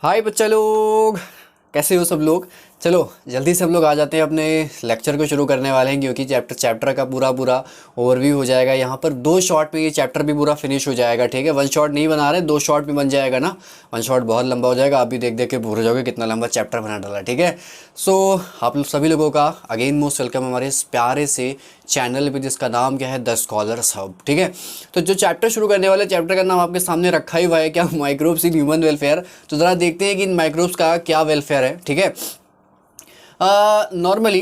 हाय बच्चा लोग, कैसे हो सब लोग। चलो जल्दी से हम लोग आ जाते हैं, अपने लेक्चर को शुरू करने वाले हैं क्योंकि चैप्टर का पूरा पूरा ओवरव्यू हो जाएगा। यहाँ पर 2 शॉट में ये चैप्टर भी पूरा फिनिश हो जाएगा। ठीक है, 1 शॉट नहीं बना रहे, 2 शॉट में बन जाएगा ना। 1 शॉट बहुत लंबा हो जाएगा, आप भी देख देख के भूल जाओगे कितना लंबा चैप्टर बना डाला। ठीक है, सो आप सभी लोगों का अगेन मोस्ट वेलकम हमारे इस प्यारे से चैनल पे जिसका नाम क्या है, द स्कॉलर्स हब। ठीक है, तो जो चैप्टर शुरू करने वाले चैप्टर का नाम आपके सामने रखा ही हुआ है, क्या, माइक्रोब्स इन ह्यूमन वेलफेयर। तो ज़रा देखते हैं कि इन माइक्रोब्स का क्या वेलफेयर है। ठीक है, नॉर्मली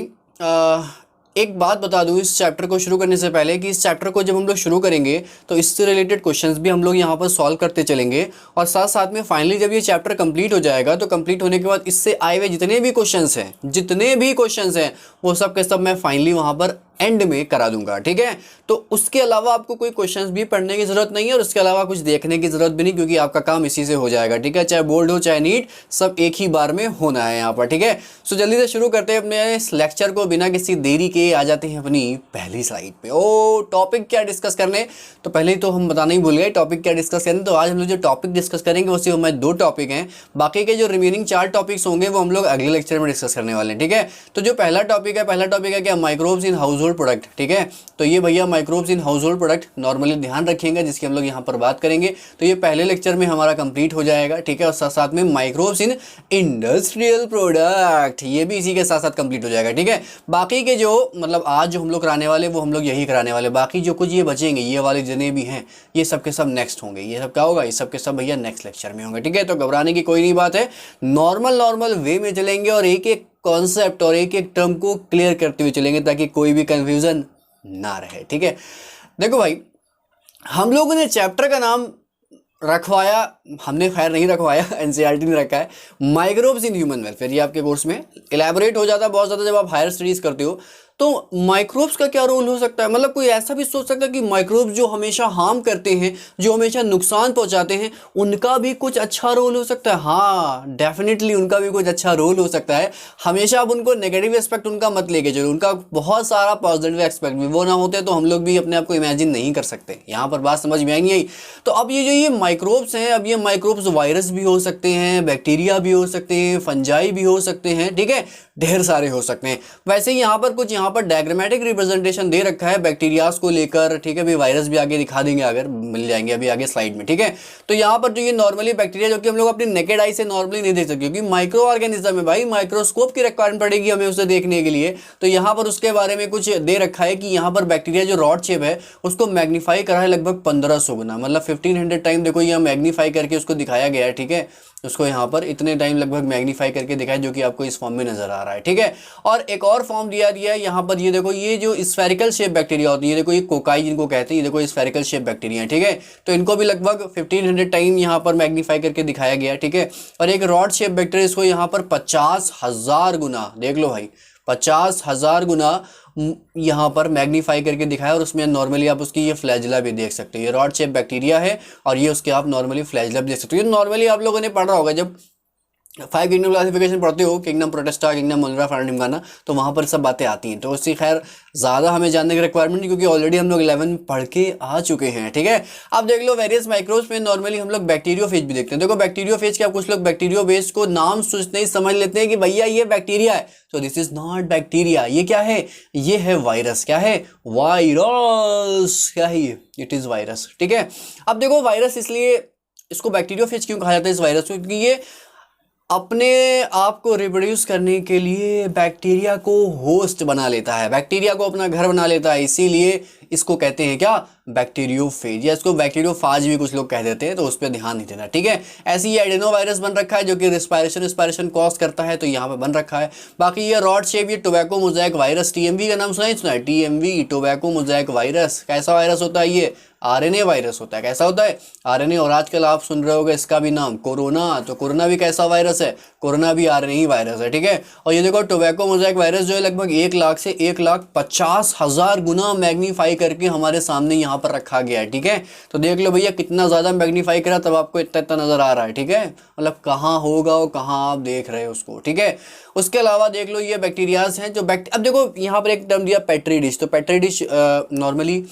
एक बात बता दूं इस चैप्टर को शुरू करने से पहले कि इस चैप्टर को जब हम लोग शुरू करेंगे तो इससे रिलेटेड क्वेश्चंस भी हम लोग यहाँ पर सॉल्व करते चलेंगे, और साथ साथ में फाइनली जब ये चैप्टर कंप्लीट हो जाएगा तो कंप्लीट होने के बाद इससे आए हुए जितने भी क्वेश्चंस हैं वो सब के सब मैं फाइनली वहाँ पर एंड में करा दूंगा। ठीक है, तो उसके अलावा आपको कोई क्वेश्चंस भी पढ़ने की जरूरत नहीं है और उसके अलावा कुछ देखने की जरूरत भी नहीं, क्योंकि आपका काम इसी से हो जाएगा। ठीक है, चाहे बोर्ड हो चाहे नीट, सब एक ही बार में होना है यहाँ पर। ठीक है, सो जल्दी से शुरू करते हैं अपने इस लेक्चर को, बिना किसी देरी के आ जाते हैं अपनी पहली स्लाइड पे। ओ टॉपिक क्या डिस्कस करने, तो पहले ही तो हम बताना ही भूल गए टॉपिक क्या डिस्कस करने। तो आज हम लोग जो टॉपिक डिस्कस करेंगे उससे हमारे 2 टॉपिक हैं, बाकी के जो रिमेनिंग 4 टॉपिक्स होंगे वो हम लोग अगले लेक्चर में डिस्कस करने वाले हैं। ठीक है, तो जो पहला टॉपिक है क्या, microbes in house hold product. ठीक है, तो ये भैया microbes in house hold product normally ध्यान रखेंगे, जिसकी हम लोग यहाँ पर बात करेंगे। तो ये पहले लेक्चर में हमारा कंप्लीट हो जाएगा। ठीक है, और साथ साथ में माइक्रोब्स इन इंडस्ट्रियल प्रोडक्ट, ये भी इसी के साथ साथ कंप्लीट हो जाएगा। ठीक है, बाकी के जो मतलब आज जो हम लोग कराने वाले वो हम लोग यही कराने वाले, बाकी जो कुछ ये बचेंगे ये वाले जितने भी हैं ये सब के सब नेक्स्ट होंगे। ये सब क्या होगा, ये सब के सब भैया नेक्स्ट लेक्चर में होंगे। ठीक है, तो घबराने की कोई नहीं बात है, नॉर्मल वे में चलेंगे और एक एक कॉन्सेप्ट और एक एक टर्म को क्लियर करते हुए चलेंगे ताकि कोई भी कंफ्यूजन ना रहे। ठीक है, देखो भाई, हम लोगों ने चैप्टर का नाम रखवाया, हमने खैर नहीं रखवाया, एनसीईआरटी ने रखा है, माइक्रोब्स इन ह्यूमन वेलफेयर। ये आपके कोर्स में इलेबोरेट हो जाता है बहुत ज़्यादा जब आप हायर स्टडीज़ करते हो। तो माइक्रोब्स का क्या रोल हो सकता है, मतलब कोई ऐसा भी सोच सकता है कि माइक्रोब्स जो हमेशा हार्म करते हैं, जो हमेशा नुकसान पहुंचाते हैं, उनका भी कुछ अच्छा रोल हो सकता है। हाँ डेफिनेटली उनका भी कुछ अच्छा रोल हो सकता है। हमेशा आप उनको नेगेटिव एस्पेक्ट उनका मत लेके चलो, उनका बहुत सारा पॉजिटिव एस्पेक्ट भी, वो ना होते तो हम लोग भी अपने आप को इमेजिन नहीं कर सकते। यहाँ पर बात समझ में आई नहीं आई। तो अब ये जो ये माइक्रोब्स हैं, अब ये माइक्रोब्स वायरस भी हो सकते हैं, बैक्टीरिया भी हो सकते हैं, फंजाई भी हो सकते हैं। ठीक है, ढेर सारे हो सकते हैं। वैसे ही यहाँ पर कुछ यहाँ पर डायग्रामेटिक रिप्रेजेंटेशन दे रखा है बैक्टीरियाज को लेकर। ठीक है, अभी वायरस भी आगे दिखा देंगे, अगर मिल जाएंगे अभी आगे स्लाइड में। ठीक है, तो यहाँ पर जो ये नॉर्मली बैक्टीरिया जो कि हम लोग अपनी नेकेड आई से नॉर्मली नहीं देख सकते, क्योंकि माइक्रो ऑर्गेनिज्म है भाई, माइक्रोस्कोप की रिक्वायरमेंट पड़ेगी हमें उसे देखने के लिए। तो यहाँ पर उसके बारे में कुछ दे रखा है कि यहाँ पर बैक्टीरिया जो रॉड शेप है उसको मैग्नीफाई करा है लगभग 1500 गुना, मतलब 1500 टाइम। देखो यहाँ मैग्नीफाई करके उसको दिखाया गया है। ठीक है, उसको यहाँ पर इतने टाइम लगभग मैग्नीफाई करके दिखाया, जो कि आपको इस फॉर्म में नजर आ रहा है। ठीक है, और एक और फॉर्म दिया है यहाँ पर, ये देखो, ये जो स्फेरिकल शेप बैक्टीरिया होती है, देखो ये कोकाई जिनको कहते हैं, ये देखो स्फेरिकल शेप बैक्टीरिया है। ठीक है, तो इनको भी लगभग 1500 टाइम यहाँ पर मैग्नीफाई करके दिखाया गया। ठीक है, और एक रॉड शेप बैक्टीरिया, इसको यहाँ पर 50,000 गुना, देख लो भाई, 50,000 गुना यहाँ पर मैग्नीफाई करके दिखाया, और उसमें नॉर्मली आप उसकी ये फ्लैजिला भी देख सकते हो। ये रॉड शेप बैक्टीरिया है और ये उसके आप नॉर्मली फ्लैजिला भी देख सकते हो। ये नॉर्मली आप लोगों ने पढ़ा होगा जब 5 किंगडम क्लासिफिकेशन पढ़ते हो, किंगडम प्रोटेस्टा, किंगडम मोलरा, फार्निमगाना, तो वहाँ पर सब बातें आती हैं। तो उससे खैर ज़्यादा हमें जानने की रिक्वायरमेंट नहीं, क्योंकि ऑलरेडी हम लोग 11 पढ़ के आ चुके हैं। ठीक है, अब देख लो वेरियस माइक्रोब्स में नॉर्मली हम लोग बैक्टीरियोफेज भी देखते हैं। देखो बैक्टीरियोफेज क्या, कुछ लोग बैक्टीरियोफेज को नाम सोचते ही समझ लेते हैं कि भैया ये बैक्टीरिया है, तो दिस इज नॉट बैक्टीरिया। ये क्या है, ये है वायरस। क्या है, वायरस। क्या है ये, इट इज़ वायरस। ठीक है, अब देखो वायरस इसलिए इसको बैक्टीरियोफेज क्यों कहा जाता है इस वायरस को, क्योंकि ये अपने आप को रिप्रोड्यूस करने के लिए बैक्टीरिया को होस्ट बना लेता है, बैक्टीरिया को अपना घर बना लेता है, इसीलिए इसको कहते हैं क्या, बैक्टीरियोफेज, या इसको बैक्टीरियोफाज भी कुछ लोग कह देते हैं, तो उस पर ध्यान नहीं देना। ठीक है, ऐसे ये एडेनो वायरस बन रखा है जो कि रिस्पायरेशन कॉज करता है, तो यहाँ पे बन रखा है। बाकी ये रॉड शेप, ये टोबैको मोज़ेक वायरस, टीएमवी का नाम सुना है, टीएमवी, टोबैको मोज़ेक वायरस। कैसा वायरस होता है ये, आरएनए वायरस होता है। कैसा होता है, आरएनए। और आजकल आप सुन रहे होगे इसका भी नाम कोरोना, तो कोरोना भी कैसा वायरस है, कोरोना भी आरएनए ही वायरस है। ठीक है, और ये देखो टोबैको मोज़ेक वायरस जो है लगभग 1 लाख से 1,50,000 गुना मैग्नीफाई करके हमारे सामने यहाँ पर रखा गया है। ठीक है, तो देख लो भैया कितना ज़्यादा मैग्नीफाई करा तब आपको इतना इतना नज़र आ रहा है। ठीक है, मतलब कहाँ होगा और कहाँ आप देख रहे हो उसको। ठीक है, उसके अलावा देख लो ये बैक्टीरियाज हैं जो अब देखो यहाँ पर एक टर्म दिया पेट्री डिश, तो पेट्री डिश नॉर्मली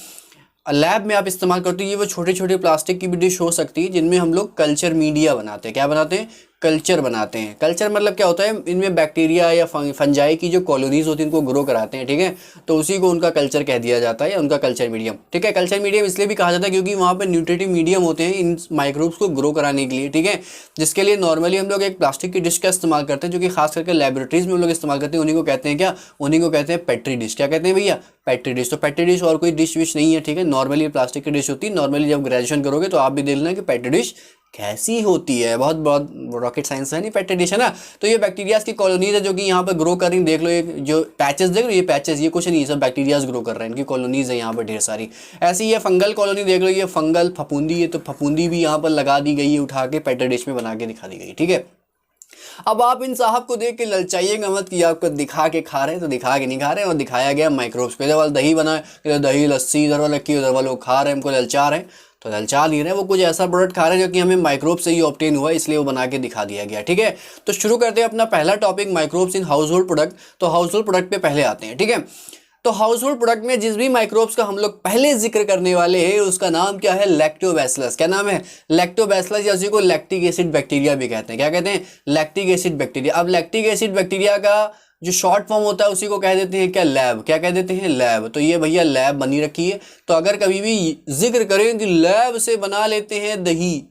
लैब में आप इस्तेमाल करते हो। ये वो छोटे छोटे प्लास्टिक की भी डिश हो सकती है जिनमें हम लोग कल्चर मीडिया बनाते हैं। क्या बनाते हैं, कल्चर बनाते हैं। कल्चर मतलब क्या होता है, इनमें बैक्टीरिया या फंजाई की जो कॉलोनीज होती हैं इनको ग्रो कराते हैं, ठीक है। तो उसी को उनका कल्चर कह दिया जाता है या उनका कल्चर मीडियम, ठीक है। कल्चर मीडियम इसलिए भी कहा जाता है क्योंकि वहाँ पर न्यूट्रिटिव मीडियम होते हैं इन माइक्रोब्स को ग्रो कराने के लिए, ठीक है। जिसके लिए नॉर्मली हम लोग एक प्लास्टिक की डिश का इस्तेमाल करते हैं, जो कि खास करके लैबोरेटरीज में हम लोग इस्तेमाल करते हैं। उन्हीं को कहते हैं क्या, उन्हीं को कहते हैं पेट्री डिश। क्या कहते हैं भैया, पेट्री डिश। तो पेट्री डिश और कोई डिश विश नहीं है, ठीक है। नॉर्मली प्लास्टिक की डिश होती है। नॉर्मली जब ग्रेजुएशन करोगे तो आप भी देख लेना कि पेट्री डिश कैसी होती है, बहुत बहुत रॉकेट साइंस है नहीं, पेट्री डिश है ना। तो ये बैक्टीरियाज की कॉलोनीज है जो कि यहाँ पर ग्रो कर रही, देख लो ये जो पैचेस देख लो, ये पैचेस ये कुछ नहीं, सब बैक्टीरियाज ग्रो कर रहे हैं, इनकी कॉलोनीज है यहाँ पर ढेर सारी। ऐसी ये फंगल कॉलोनी देख लो, ये फंगल फफूंदी है, तो फफूंदी भी यहाँ पर लगा दी गई है, उठा के पेट्री डिश में बना के दिखा दी गई, ठीक है। अब आप इन साहब को देख के ललचाइएगा मत कि आपको दिखा के खा रहे हैं, तो दिखा के नहीं खा रहे हैं, और दिखाया गया माइक्रोब्स को। इधर वाला दही बना है, इधर दही लस्सी इधर वाला की, उधर वाले वो खा रहे हैं, हमको ललचा रहे हैं। तो ललचा नहीं रहे, वो कुछ ऐसा प्रोडक्ट खा रहे हैं जो कि हमें माइक्रोब से ही ऑब्टेन हुआ, इसलिए वो बना के दिखा दिया गया, ठीक है। तो शुरू करते हैं अपना पहला topic, microbes in house hold product. तो हाउस होल्ड प्रोडक्ट पे पहले आते हैं, ठीक है। तो हाउस होल्ड प्रोडक्ट में जिस भी माइक्रोब्स का हम लोग पहले जिक्र करने वाले हैं उसका नाम क्या है, लैक्टोबैसिलस। क्या नाम है, लैक्टोबैसिलस, या उसी को लैक्टिक एसिड बैक्टीरिया भी कहते हैं। क्या कहते हैं, लैक्टिक एसिड बैक्टीरिया। अब लैक्टिक एसिड बैक्टीरिया का जो शॉर्ट फॉर्म होता है उसी को कह देते हैं क्या, लैब। क्या कह देते हैं, लैब। तो ये भैया लैब बनी रखी है। तो अगर कभी भी जिक्र करें कि लैब से बना लेते हैं दही,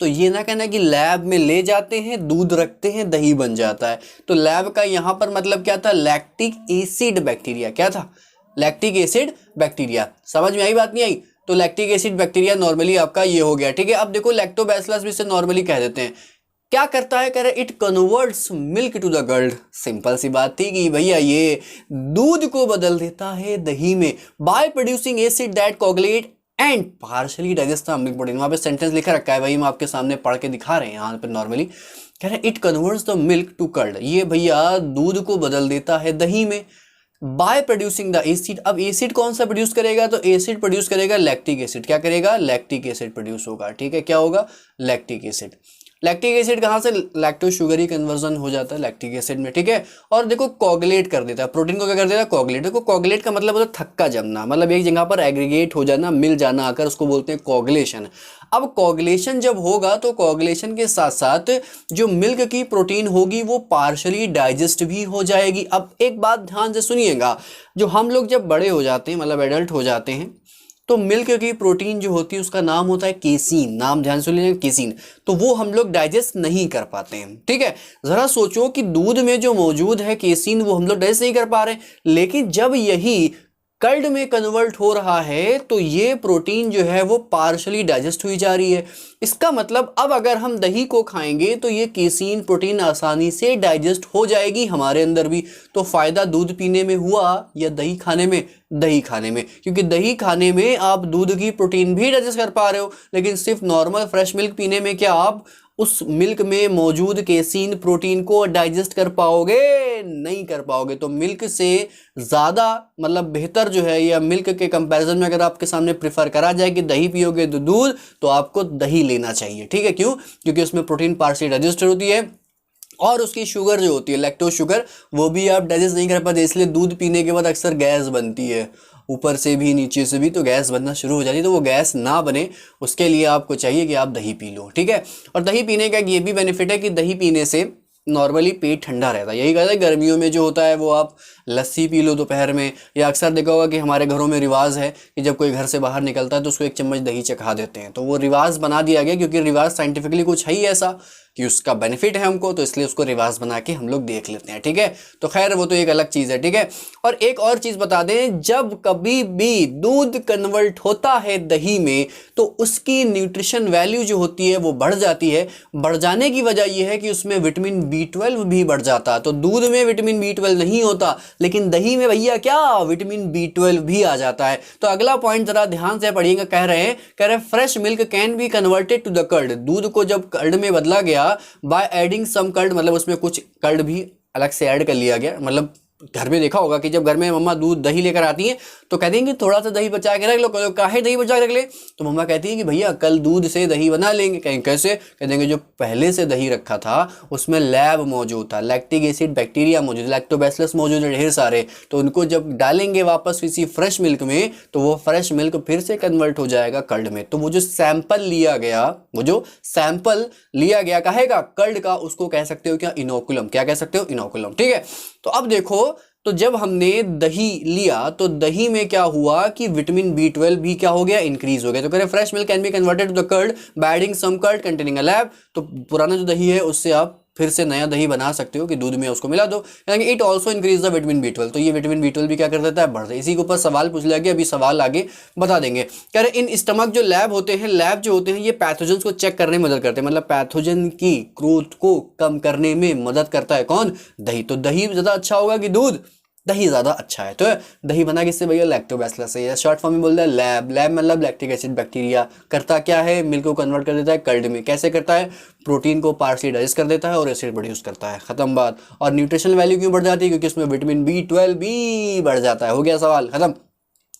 तो ये ना कहना कि लैब में ले जाते हैं, दूध रखते हैं, दही बन जाता है। तो लैब का यहाँ पर मतलब क्या था, लैक्टिक एसिड बैक्टीरिया। क्या था, लैक्टिक एसिड बैक्टीरिया। समझ में आई, बात नहीं आई। तो लैक्टिक एसिड बैक्टीरिया नॉर्मली आपका ये हो गया, ठीक है। अब देखो लैक्टोबैसिलस भी इसे नॉर्मली कह देते हैं। क्या करता है, कह रहे it converts milk to the curd. Simple सी बात थी कि भैया ये दूध को बदल देता है दही में, by producing acid that coagulate and partially digest the milk protein. वहां पे सेंटेंस लिखा रखा है भाई, हम आपके सामने पढ़ के दिखा रहे हैं यहाँ पे। नॉर्मली कह रहे it converts the milk to curd, ये भैया दूध को बदल देता है दही में, बाय प्रोड्यूसिंग द एसिड। अब एसिड कौन सा प्रोड्यूस करेगा, तो एसिड प्रोड्यूस करेगा लैक्टिक एसिड। क्या करेगा, लैक्टिक एसिड प्रोड्यूस होगा, ठीक है। क्या होगा, लैक्टिक एसिड। लैक्टिक एसिड कहाँ से, लैक्टो शुगर ही कन्वर्जन हो जाता है लैक्टिक एसिड में, ठीक है। और देखो कोगुलेट कर देता है प्रोटीन को, क्या कर देता है, कोगुलेट। देखो कोगुलेट का मतलब होता है थक्का जमना, मतलब एक जगह पर एग्रीगेट हो जाना, मिल जाना आकर, उसको बोलते हैं कोगुलेशन। अब कोगुलेशन जब होगा तो कोगुलेशन के साथ साथ जो मिल्क की प्रोटीन होगी वो पार्शली डाइजेस्ट भी हो जाएगी। अब एक बात ध्यान से सुनिएगा, जो हम लोग जब बड़े हो जाते हैं, मतलब एडल्ट हो जाते हैं, तो मिल्क की प्रोटीन जो होती है उसका नाम होता है केसीन। नाम ध्यान से लीजिए, केसीन। तो वो हम लोग डाइजेस्ट नहीं कर पाते हैं, ठीक है। जरा सोचो कि दूध में जो मौजूद है केसीन, वो हम लोग डाइजेस्ट नहीं कर पा रहे हैं, लेकिन जब यही कर्ड में कन्वर्ट हो रहा है तो ये प्रोटीन जो है वो पार्शली डाइजेस्ट हुई जा रही है। इसका मतलब अब अगर हम दही को खाएंगे तो ये केसीन प्रोटीन आसानी से डाइजेस्ट हो जाएगी हमारे अंदर भी। तो फायदा दूध पीने में हुआ या दही खाने में, दही खाने में, क्योंकि दही खाने में आप दूध की प्रोटीन भी डाइजेस्ट कर पा रहे हो, लेकिन सिर्फ नॉर्मल फ्रेश मिल्क पीने में क्या आप उस मिल्क में मौजूद केसीन प्रोटीन को डाइजेस्ट कर पाओगे, नहीं कर पाओगे। तो मिल्क से ज़्यादा मतलब बेहतर जो है, या मिल्क के कंपैरिजन में अगर आपके सामने प्रेफर करा जाए कि दही पियोगे तो दूध, तो आपको दही लेना चाहिए, ठीक है। क्यों, क्योंकि उसमें प्रोटीन पार्शली डाइजेस्ट होती है, और उसकी शुगर जो होती है लैक्टोज शुगर, वो भी आप डाइजेस्ट नहीं कर पाते, इसलिए दूध पीने के बाद अक्सर गैस बनती है, ऊपर से भी नीचे से भी, तो गैस बनना शुरू हो जाती है। तो वो गैस ना बने उसके लिए आपको चाहिए कि आप दही पी लो, ठीक है। और दही पीने का ये भी बेनिफिट है कि दही पीने से नॉर्मली पेट ठंडा रहता है। यही कहते हैं गर्मियों में जो होता है वो आप लस्सी पी लो दोपहर में, या अक्सर देखा होगा कि हमारे घरों में रिवाज है कि जब कोई घर से बाहर निकलता है तो उसको एक चम्मच दही चखा देते हैं। तो वो रिवाज बना दिया गया, क्योंकि रिवाज साइंटिफिकली कुछ है ही ऐसा कि उसका बेनिफिट है हमको, तो इसलिए उसको रिवाज बना के हम लोग देख लेते हैं, ठीक है। तो खैर वो तो एक अलग चीज़ है, ठीक है। और एक और चीज़ बता दें, जब कभी भी दूध कन्वर्ट होता है दही में तो उसकी न्यूट्रिशन वैल्यू जो होती है वो बढ़ जाती है। बढ़ जाने की वजह यह है कि उसमें विटामिन B12 भी बढ़ जाता है। तो दूध में विटामिन B12 नहीं होता, लेकिन दही में भैया क्या, विटामिन B12 भी आ जाता है। तो अगला पॉइंट जरा ध्यान से पढ़िएगा, कह रहे हैं fresh milk can be converted to the curd. दूध को जब कर्ड में बदला गया बाय एडिंग सम कर्ड, मतलब उसमें कुछ कर्ड भी अलग से ऐड कर लिया गया, मतलब घर में देखा होगा कि जब घर में मम्मा दूध दही लेकर आती हैं तो कहती हैं कि थोड़ा सा दही बचा के रख लो, कहो काहे दही बचा के रख ले, तो मम्मा कहती है कि भैया कल दूध से दही बना लेंगे। कहें कैसे, कह देंगे जो पहले से दही रखा था उसमें लैब मौजूद था, लैक्टिक एसिड बैक्टीरिया मौजूद, लैक्टोबैसिलस मौजूद है ढेर सारे, तो उनको जब डालेंगे वापस किसी फ्रेश मिल्क में तो वो फ्रेश मिल्क फिर से कन्वर्ट हो जाएगा कर्ड में। तो वो जो सैंपल लिया गया, वो जो सैंपल लिया गया कहेगा कर्ड का, उसको कह सकते हो क्या, इनोकुलम। क्या कह सकते हो, इनोकुलम। ठीक है, तो अब देखो, तो जब हमने दही लिया तो दही में क्या हुआ कि विटामिन B12 भी क्या हो गया, इंक्रीज हो गया। तो कह रहे fresh milk can be converted to the curd by adding some curd containing a LAB. तो पुराना जो दही है उससे आप फिर से नया दही बना सकते हो कि दूध में उसको मिला दो, यानी it also increase the vitamin B12। तो ये विटामिन B12 भी क्या कर देता है, बढ़ जाता है। इसी के ऊपर सवाल पूछ लिया गया, अभी सवाल आगे बता देंगे। कह रहे इन स्टमक जो लैब होते हैं, लैब जो होते हैं ये पैथोजन को चेक करने में मदद करते हैं, मतलब पैथोजन की ग्रोथ को कम करने में मदद करता है कौन, दही। तो दही ज्यादा अच्छा होगा कि दूध, दही ज्यादा अच्छा है। तो दही बना किससे भैया, लैक्टोबैसिलस से, या शॉर्ट फॉर्म में बोलता है लैब। लैब मतलब लैक्टिक एसिड बैक्टीरिया, करता क्या है, मिल्क को कन्वर्ट कर देता है कर्ड में। कैसे करता है, प्रोटीन को पार्सली डाइजेस्ट कर देता है और एसिड प्रोड्यूस करता है, खत्म बात। और न्यूट्रिशनल वैल्यू क्यों बढ़ जाती है, क्योंकि उसमें विटामिन B12 भी बढ़ जाता है। हो गया सवाल खत्म।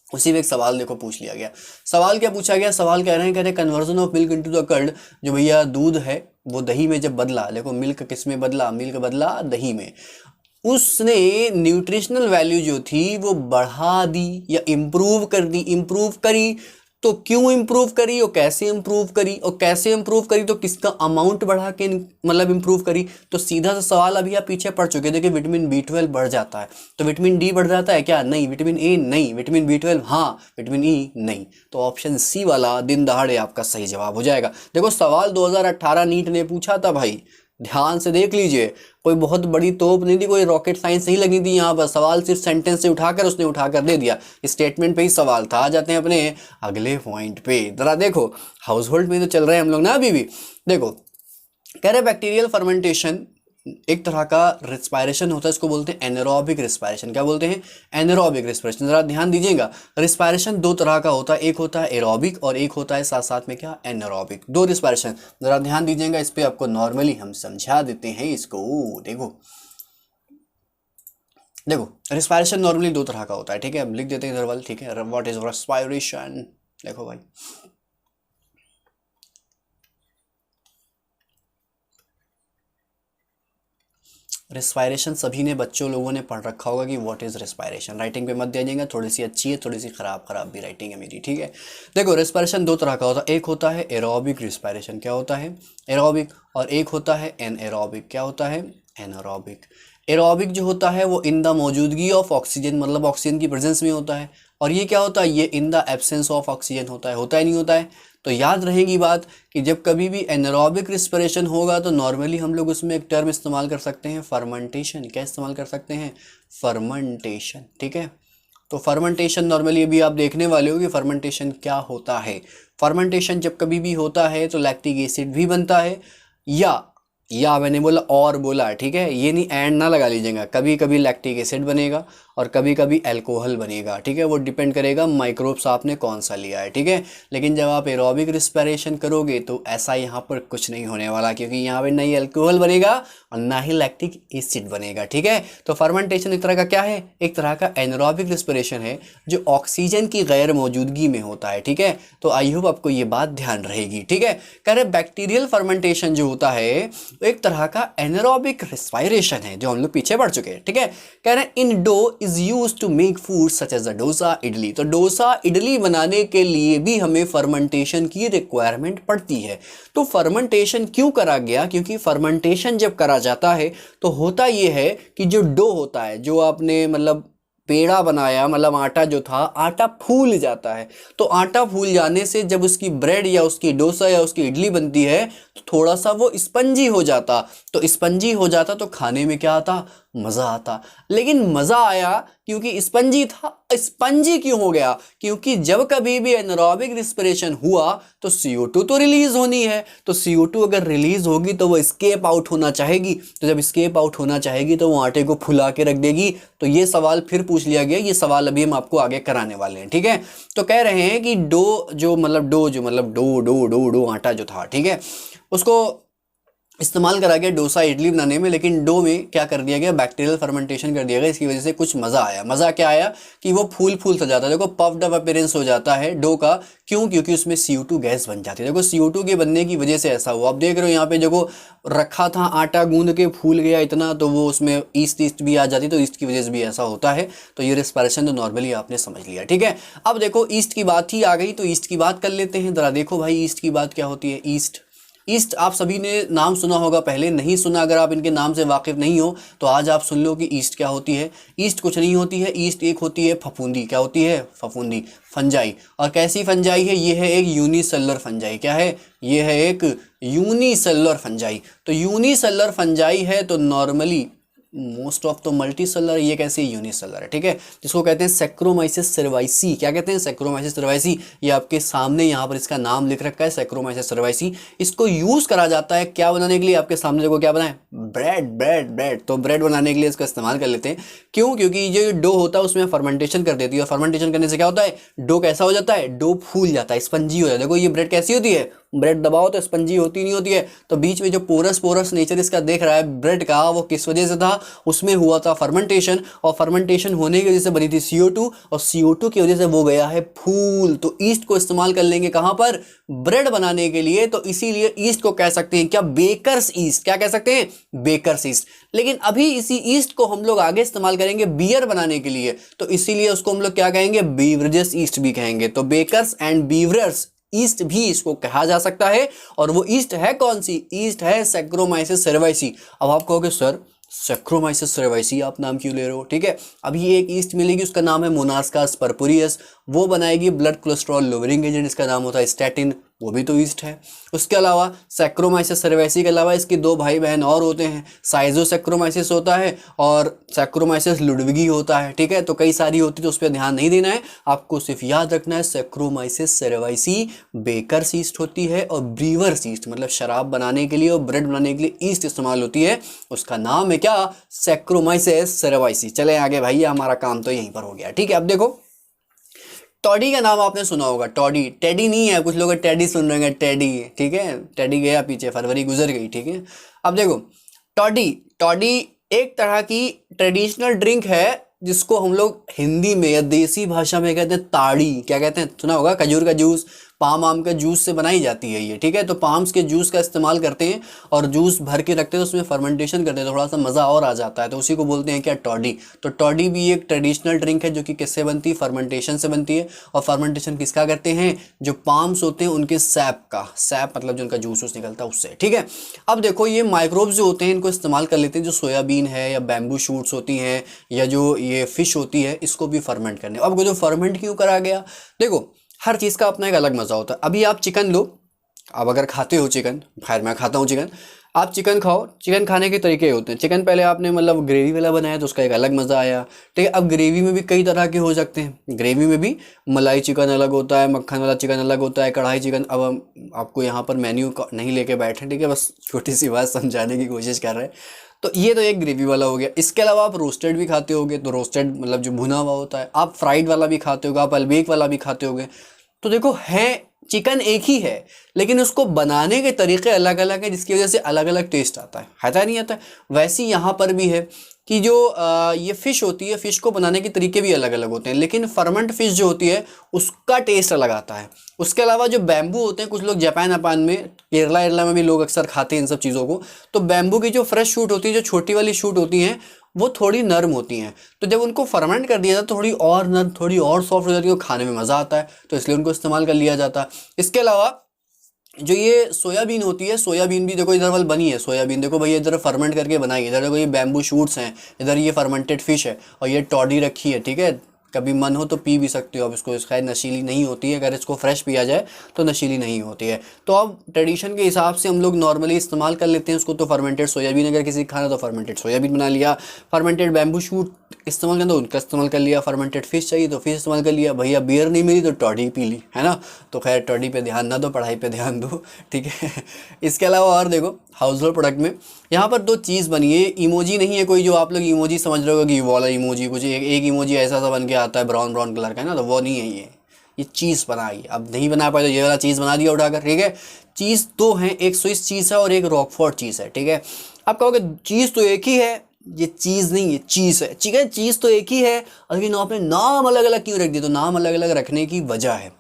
उसी में एक सवाल देखो पूछ लिया गया। सवाल क्या पूछा गया, सवाल कह रहे हैं conversion of milk into the curd, जो भैया दूध है वो दही में जब बदला, देखो मिल्क किस में बदला, मिल्क बदला दही में, उसने न्यूट्रिशनल वैल्यू जो थी वो बढ़ा दी या इम्प्रूव कर दी, इम्प्रूव करी। तो क्यों इम्प्रूव करी और कैसे इम्प्रूव करी, और कैसे इम्प्रूव करी तो किसका अमाउंट बढ़ा के मतलब इम्प्रूव करी। तो सीधा सा सवाल अभी आप पीछे पढ़ चुके, देखिए विटामिन B12 बढ़ जाता है, तो विटामिन D बढ़ जाता है क्या, नहीं। विटामिन A नहीं, विटामिन B12 हाँ, विटामिन E नहीं। तो ऑप्शन सी वाला दिन दहाड़े आपका सही जवाब हो जाएगा। देखो सवाल 2018 नीट ने पूछा था भाई, ध्यान से देख लीजिए, कोई बहुत बड़ी तोप नहीं थी, कोई रॉकेट साइंस नहीं लगी थी यहाँ पर। सवाल सिर्फ सेंटेंस से उठाकर उसने उठाकर दे दिया, स्टेटमेंट पे ही सवाल था। आ जाते हैं अपने अगले पॉइंट पे। जरा देखो, हाउस होल्ड में तो चल रहे हैं हम लोग ना अभी भी। देखो कह रहे बैक्टीरियल फर्मेंटेशन एक तरह का रिस्पायरेशन होता है, इसको बोलते हैं एनारोबिक रिस्पायरेशन। क्या बोलते हैं, एनारोबिक रिस्पायरेशन। जरा ध्यान दीजिएगा, रिस्पायरेशन दो तरह का होता है, एक होता है एरोबिक और एक होता है साथ साथ में क्या, एनारोबिक। दो रिस्पायरेशन, जरा ध्यान दीजिएगा, इस पे आपको नॉर्मली हम समझा देते हैं इसको। देखो देखो रिस्पायरेशन नॉर्मली दो तरह का होता है, ठीक है, हम लिख देते हैं इधर वाले, ठीक है। व्हाट इज रिस्पायरेशन, देखो भाई रिस्पायरेशन सभी ने, बच्चों लोगों ने पढ़ रखा होगा कि व्हाट इज रिस्पायरेशन। राइटिंग पे मत दीजिएगा, थोड़ी सी अच्छी है, थोड़ी सी खराब भी राइटिंग है मेरी, ठीक है। देखो रिस्पायरेशन दो तरह का होता है, एक होता है एरोबिक रिस्पायरेशन। क्या होता है, एरोबिक। और एक होता है एनएरोबिक। क्या होता है, एनारोबिक। एरोबिक जो होता है वो इन द मौजूदगी ऑफ ऑक्सीजन, मतलब ऑक्सीजन की प्रेजेंस में होता है। और ये क्या होता है, ये in the absence of oxygen होता है। होता है नहीं होता है, तो याद रहेगी बात कि जब कभी भी एनारोबिक रिस्पिरेशन होगा तो नॉर्मली हम लोग उसमें एक टर्म इस्तेमाल कर सकते हैं, फर्मेंटेशन। क्या इस्तेमाल कर सकते हैं, फर्मेंटेशन, ठीक है। तो फर्मेंटेशन नॉर्मली अभी आप देखने वाले हो कि फर्मेंटेशन क्या होता है। फर्मेंटेशन जब कभी भी होता है तो लैक्टिक एसिड भी बनता है, या मैंने बोला और बोला, ठीक है, ये नहीं एंड ना लगा लीजिएगा। कभी कभी लैक्टिक एसिड बनेगा और कभी कभी अल्कोहल बनेगा, ठीक है। वो डिपेंड करेगा माइक्रोब्स आपने कौन सा लिया है, ठीक है। लेकिन जब आप एरोबिक रिस्पिरेशन करोगे तो ऐसा यहाँ पर कुछ नहीं होने वाला, क्योंकि यहाँ पे ना ही अल्कोहल बनेगा और ना ही लैक्टिक एसिड बनेगा, ठीक है। तो फर्मेंटेशन एक तरह का क्या है, एक तरह का एनारोबिक रिस्पिरेशन है जो ऑक्सीजन की गैर मौजूदगी में होता है, ठीक है। तो आई होप आपको ये बात ध्यान रहेगी, ठीक है। कह रहे बैक्टीरियल फर्मेंटेशन जो होता है एक तरह का एनारोबिक रिस्पायरेशन है, जो हम लोग पीछे बढ़ चुके हैं, ठीक है। कह रहे हैं इन dough is used to make food such as a dosa, idli. तो डोसा इडली बनाने के लिए भी हमें फर्मेंटेशन की रिक्वायरमेंट पड़ती है। तो फर्मेंटेशन क्यों करा गया, क्योंकि फर्मेंटेशन जब करा जाता है तो होता यह है कि जो डो होता है, जो आपने मतलब पेड़ा बनाया, मतलब आटा जो था, आटा फूल जाता है। तो आटा फूल जाने से जब उसकी ब्रेड या उसकी डोसा या उसकी इडली बनती है तो थोड़ा सा वो स्पंजी हो जाता। तो स्पंजी हो जाता तो खाने में क्या आता, मज़ा आता। लेकिन मज़ा आया क्योंकि स्पंजी था। स्पंजी क्यों हो गया, क्योंकि जब कभी भी एनारोबिक रिस्पिरेशन हुआ तो CO2 तो रिलीज होनी है। तो CO2 अगर रिलीज होगी तो वो स्केप आउट होना चाहेगी। तो जब स्केप आउट होना चाहेगी तो वो आटे को फुला के रख देगी। तो ये सवाल फिर पूछ लिया गया, ये सवाल अभी हम आपको आगे कराने वाले हैं, ठीक है। तो कह रहे हैं कि डो जो मतलब डो आटा जो था, ठीक है, उसको इस्तेमाल करा गया डोसा इडली बनाने में, लेकिन डो में क्या कर दिया गया, बैक्टीरियल फर्मेंटेशन कर दिया गया। इसकी वजह से कुछ मज़ा आया। मज़ा क्या आया कि वो फूल फूल सा जाता है, देखो पफ्ड अप अपीयरेंस हो जाता है डो का। क्यों? क्योंकि उसमें CO2 गैस बन जाती है। देखो CO2 के बनने की वजह से ऐसा हुआ। अब देख रहे हो यहाँ पे देखो रखा था आटा गूंद के, फूल गया इतना, तो वो उसमें ईस्ट भी आ जाती, तो ईस्ट की वजह से भी ऐसा होता है। तो ये रिस्पायरेशन तो नॉर्मली आपने समझ लिया, ठीक है। अब देखो ईस्ट की बात ही आ गई, तो ईस्ट की बात कर लेते हैं। जरा देखो भाई ईस्ट की बात क्या होती है। ईस्ट ईस्ट आप सभी ने नाम सुना होगा, पहले नहीं सुना। अगर आप इनके नाम से वाकिफ नहीं हो तो आज आप सुन लो कि ईस्ट क्या होती है। ईस्ट कुछ नहीं होती है, ईस्ट एक होती है फफूंदी। क्या होती है? फफूंदी, फंजाई। और कैसी फंजाई है? ये है एक यूनिसेलुलर फंजाई। क्या है? ये है एक यूनिसेलुलर फंजाई। तो यूनिसेलुलर फंजाई है तो नॉर्मली मोस्ट ऑफ तो मल्टी सेलर, ये कैसे यूनिसेलर है, ठीक है। जिसको कहते हैं सैक्रोमाइसिस सर्वाइसी। क्या कहते हैं? सैक्रोमाइसिस सर्वाइसी। ये आपके सामने यहाँ पर इसका नाम लिख रखा है, सैक्रोमाइसिस सर्वाइसी। इसको यूज करा जाता है क्या बनाने के लिए? आपके सामने देखो क्या बना है, ब्रेड ब्रेड ब्रेड। तो ब्रेड बनाने के लिए इसका इस्तेमाल कर लेते हैं। क्यों? क्योंकि जो डो होता है उसमें फर्मेंटेशन कर देती है, और फर्मेंटेशन करने से क्या होता है, डो कैसा हो जाता है, डो फूल जाता है, स्पंजी हो जाता है। देखो ये ब्रेड कैसी होती है, ब्रेड दबाओ तो स्पंजी होती नहीं होती है। तो बीच में जो पोरस पोरस नेचर इसका देख रहा है ब्रेड का, वो किस वजह से था? उसमें हुआ था फर्मेंटेशन, और फर्मेंटेशन होने की वजह से बनी थी CO2, और CO2 की वजह से वो गया है फूल। तो ईस्ट को इस्तेमाल कर लेंगे कहां पर? ब्रेड बनाने के लिए। तो इसीलिए ईस्ट को कह सकते हैं क्या, बेकर्स ईस्ट। क्या कह सकते हैं? Baker's yeast. लेकिन अभी इसी ईस्ट को हम लोग आगे इस्तेमाल करेंगे बियर बनाने के लिए, तो इसीलिए उसको हम लोग क्या कहेंगे, बीवरेजेस ईस्ट भी कहेंगे। तो बेकर्स एंड बीवरर्स ईस्ट भी इसको कहा जा सकता है। और वो ईस्ट है कौन सी? ईस्ट है सैक्रोमाइसिस सर्वाइसी। अब आप कहोगे सर सैक्रोमाइसिस सर्वाइसी आप नाम क्यों ले रहे हो, ठीक है। अभी एक ईस्ट मिलेगी, उसका नाम है मोनास्कास परपुरियस। वो बनाएगी ब्लड कोलेस्ट्रॉल लोअरिंग एजेंट, इसका नाम होता है स्टैटिन, वो भी तो ईस्ट है। उसके अलावा सैक्रोमाइसिस सर्वाइसी के अलावा इसके दो भाई बहन और होते हैं, साइजोसैक्रोमाइसिस होता है और सैक्रोमाइसिस लुडविगी होता है, ठीक है। तो कई सारी होती है, तो उस पर ध्यान नहीं देना है, आपको सिर्फ याद रखना है सैक्रोमाइसिस सर्वाइसी बेकर्स ईस्ट होती है, और ब्रीवर्स ईस्ट मतलब शराब बनाने के लिए और ब्रेड बनाने के लिए ईस्ट इस्तेमाल होती है, उसका नाम है क्या, सैक्रोमाइसिस सर्वाइसी। चले आगे भाई, हमारा काम तो यहीं पर हो गया, ठीक है। अब देखो टॉडी का नाम आपने सुना होगा, टॉडी, टेडी नहीं है, कुछ लोग टेडी सुन रहे हैं, टेडी, ठीक है। टेडी गया पीछे, फरवरी गुजर गई, ठीक है। अब देखो टॉडी, टॉडी एक तरह की ट्रेडिशनल ड्रिंक है, जिसको हम लोग हिंदी में या देसी भाषा में कहते हैं ताड़ी। क्या कहते हैं? सुना होगा, खजूर का जूस, पाम आम का जूस से बनाई जाती है ये, ठीक है। तो पाम्स के जूस का इस्तेमाल करते हैं और जूस भर के रखते हैं, तो उसमें फर्मेंटेशन करते हैं, तो थोड़ा सा मज़ा और आ जाता है, तो उसी को बोलते हैं क्या, टॉडी। तो टॉडी भी एक ट्रेडिशनल ड्रिंक है, जो कि किससे बनती है, फर्मेंटेशन से बनती है। और फर्मेंटेशन किसका करते हैं, जो पाम्स होते हैं उनके सैप का, सैप मतलब जो उनका जूस निकलता है उससे, ठीक है। अब देखो ये माइक्रोब्स जो होते हैं इनको इस्तेमाल कर लेते हैं, जो सोयाबीन है या बैम्बू शूट्स होती हैं या जो ये फिश होती है, इसको भी फर्मेंट करने। अब जो फर्मेंट क्यों करा गया, देखो हर चीज़ का अपना एक अलग मज़ा होता है। अभी आप चिकन लो, आप अगर खाते हो चिकन, खैर मैं खाता हूँ चिकन, आप चिकन खाओ, चिकन खाने के तरीके होते हैं। चिकन पहले आपने मतलब ग्रेवी वाला बनाया तो उसका एक अलग मज़ा आया, ठीक है। अब ग्रेवी में भी कई तरह के हो सकते हैं, ग्रेवी में भी मलाई चिकन अलग होता है, मक्खन वाला चिकन अलग होता है, कढ़ाई चिकन। अब हम आपको यहाँ पर मेन्यू नहीं लेके बैठे, ठीक है, बस छोटी सी बात समझाने की कोशिश कर रहे हैं। तो ये तो एक ग्रेवी वाला हो गया। इसके अलावा आप रोस्टेड भी खाते होगे, तो रोस्टेड मतलब जो भुना हुआ होता है। आप फ्राइड वाला भी खाते होगे, आप अलबेक वाला भी खाते होगे। तो देखो है चिकन एक ही है, लेकिन उसको बनाने के तरीके अलग अलग हैं, जिसकी वजह से अलग अलग टेस्ट आता है नहीं आता है। वैसे यहाँ पर भी है कि जो ये फ़िश होती है, फ़िश को बनाने के तरीके भी अलग अलग होते हैं, लेकिन फर्मेंट फ़िश जो होती है उसका टेस्ट अलग आता है। उसके अलावा जो बैम्बू होते हैं, कुछ लोग जापान अपान में, केरला एरला में भी लोग अक्सर खाते हैं इन सब चीज़ों को। तो बैम्बू की जो फ्रेश शूट होती है, जो छोटी वाली शूट होती हैं, वो थोड़ी नर्म होती हैं। तो जब उनको फर्मेंट कर दिया जाता है तो थोड़ी और नर्म, थोड़ी और सॉफ्ट हो जाती है, खाने में मज़ा आता है, तो इसलिए उनको इस्तेमाल कर लिया जाता है। इसके अलावा जो ये सोयाबीन होती है, सोयाबीन भी देखो इधर वाल बनी है सोयाबीन, देखो भैया इधर फर्मेंट करके बनाई है। इधर देखो ये बैम्बू शूट्स हैं, इधर ये फर्मेंटेड फिश है, और ये टॉडी रखी है, ठीक है। कभी मन हो तो पी भी सकते हो आप इसको, खैर नशीली नहीं होती है, अगर इसको फ्रेश पिया जाए तो नशीली नहीं होती है। तो अब ट्रेडिशन के हिसाब से हम लोग नॉर्मली इस्तेमाल कर लेते हैं उसको। तो फर्मेंटेड सोयाबीन अगर किसी खाना तो फर्मेंटेड सोयाबीन बना लिया, फर्मेंटेड बैम्बू शूट इस्तेमाल करना तो उनका इस्तेमाल कर लिया, फर्मेंटेड फिश चाहिए तो फिश इस्तेमाल कर लिया, भैया बियर नहीं मिली तो टॉडी पी ली, है ना। तो खैर टॉडी पे ध्यान ना दो, पढ़ाई पे ध्यान दो, ठीक है। इसके अलावा और देखो हाउस होल्ड प्रोडक्ट में यहाँ पर दो चीज़ बनी है। इमोजी नहीं है कोई, जो आप लोग इमोजी समझ रहे हो कि वो वाला इमोजी, कुछ एक इमोजी ऐसा सा बन के आता है ब्राउन कलर का, है ना, तो वो नहीं है ये चीज़ बनाई। अब नहीं बना पाए तो ये वाला चीज़ बना दिया उठाकर, ठीक है। चीज़ दो हैं, एक स्विस चीज़ है और एक रॉकफोर्ट चीज़ है, ठीक है। आप कहोगे चीज़ तो एक ही है, ये चीज़ नहीं, ये चीज़ है, ठीक है। चीज़ तो एक ही है, लेकिन आपने नाम अलग अलग क्यों रख दिया? तो नाम अलग अलग रखने की वजह है,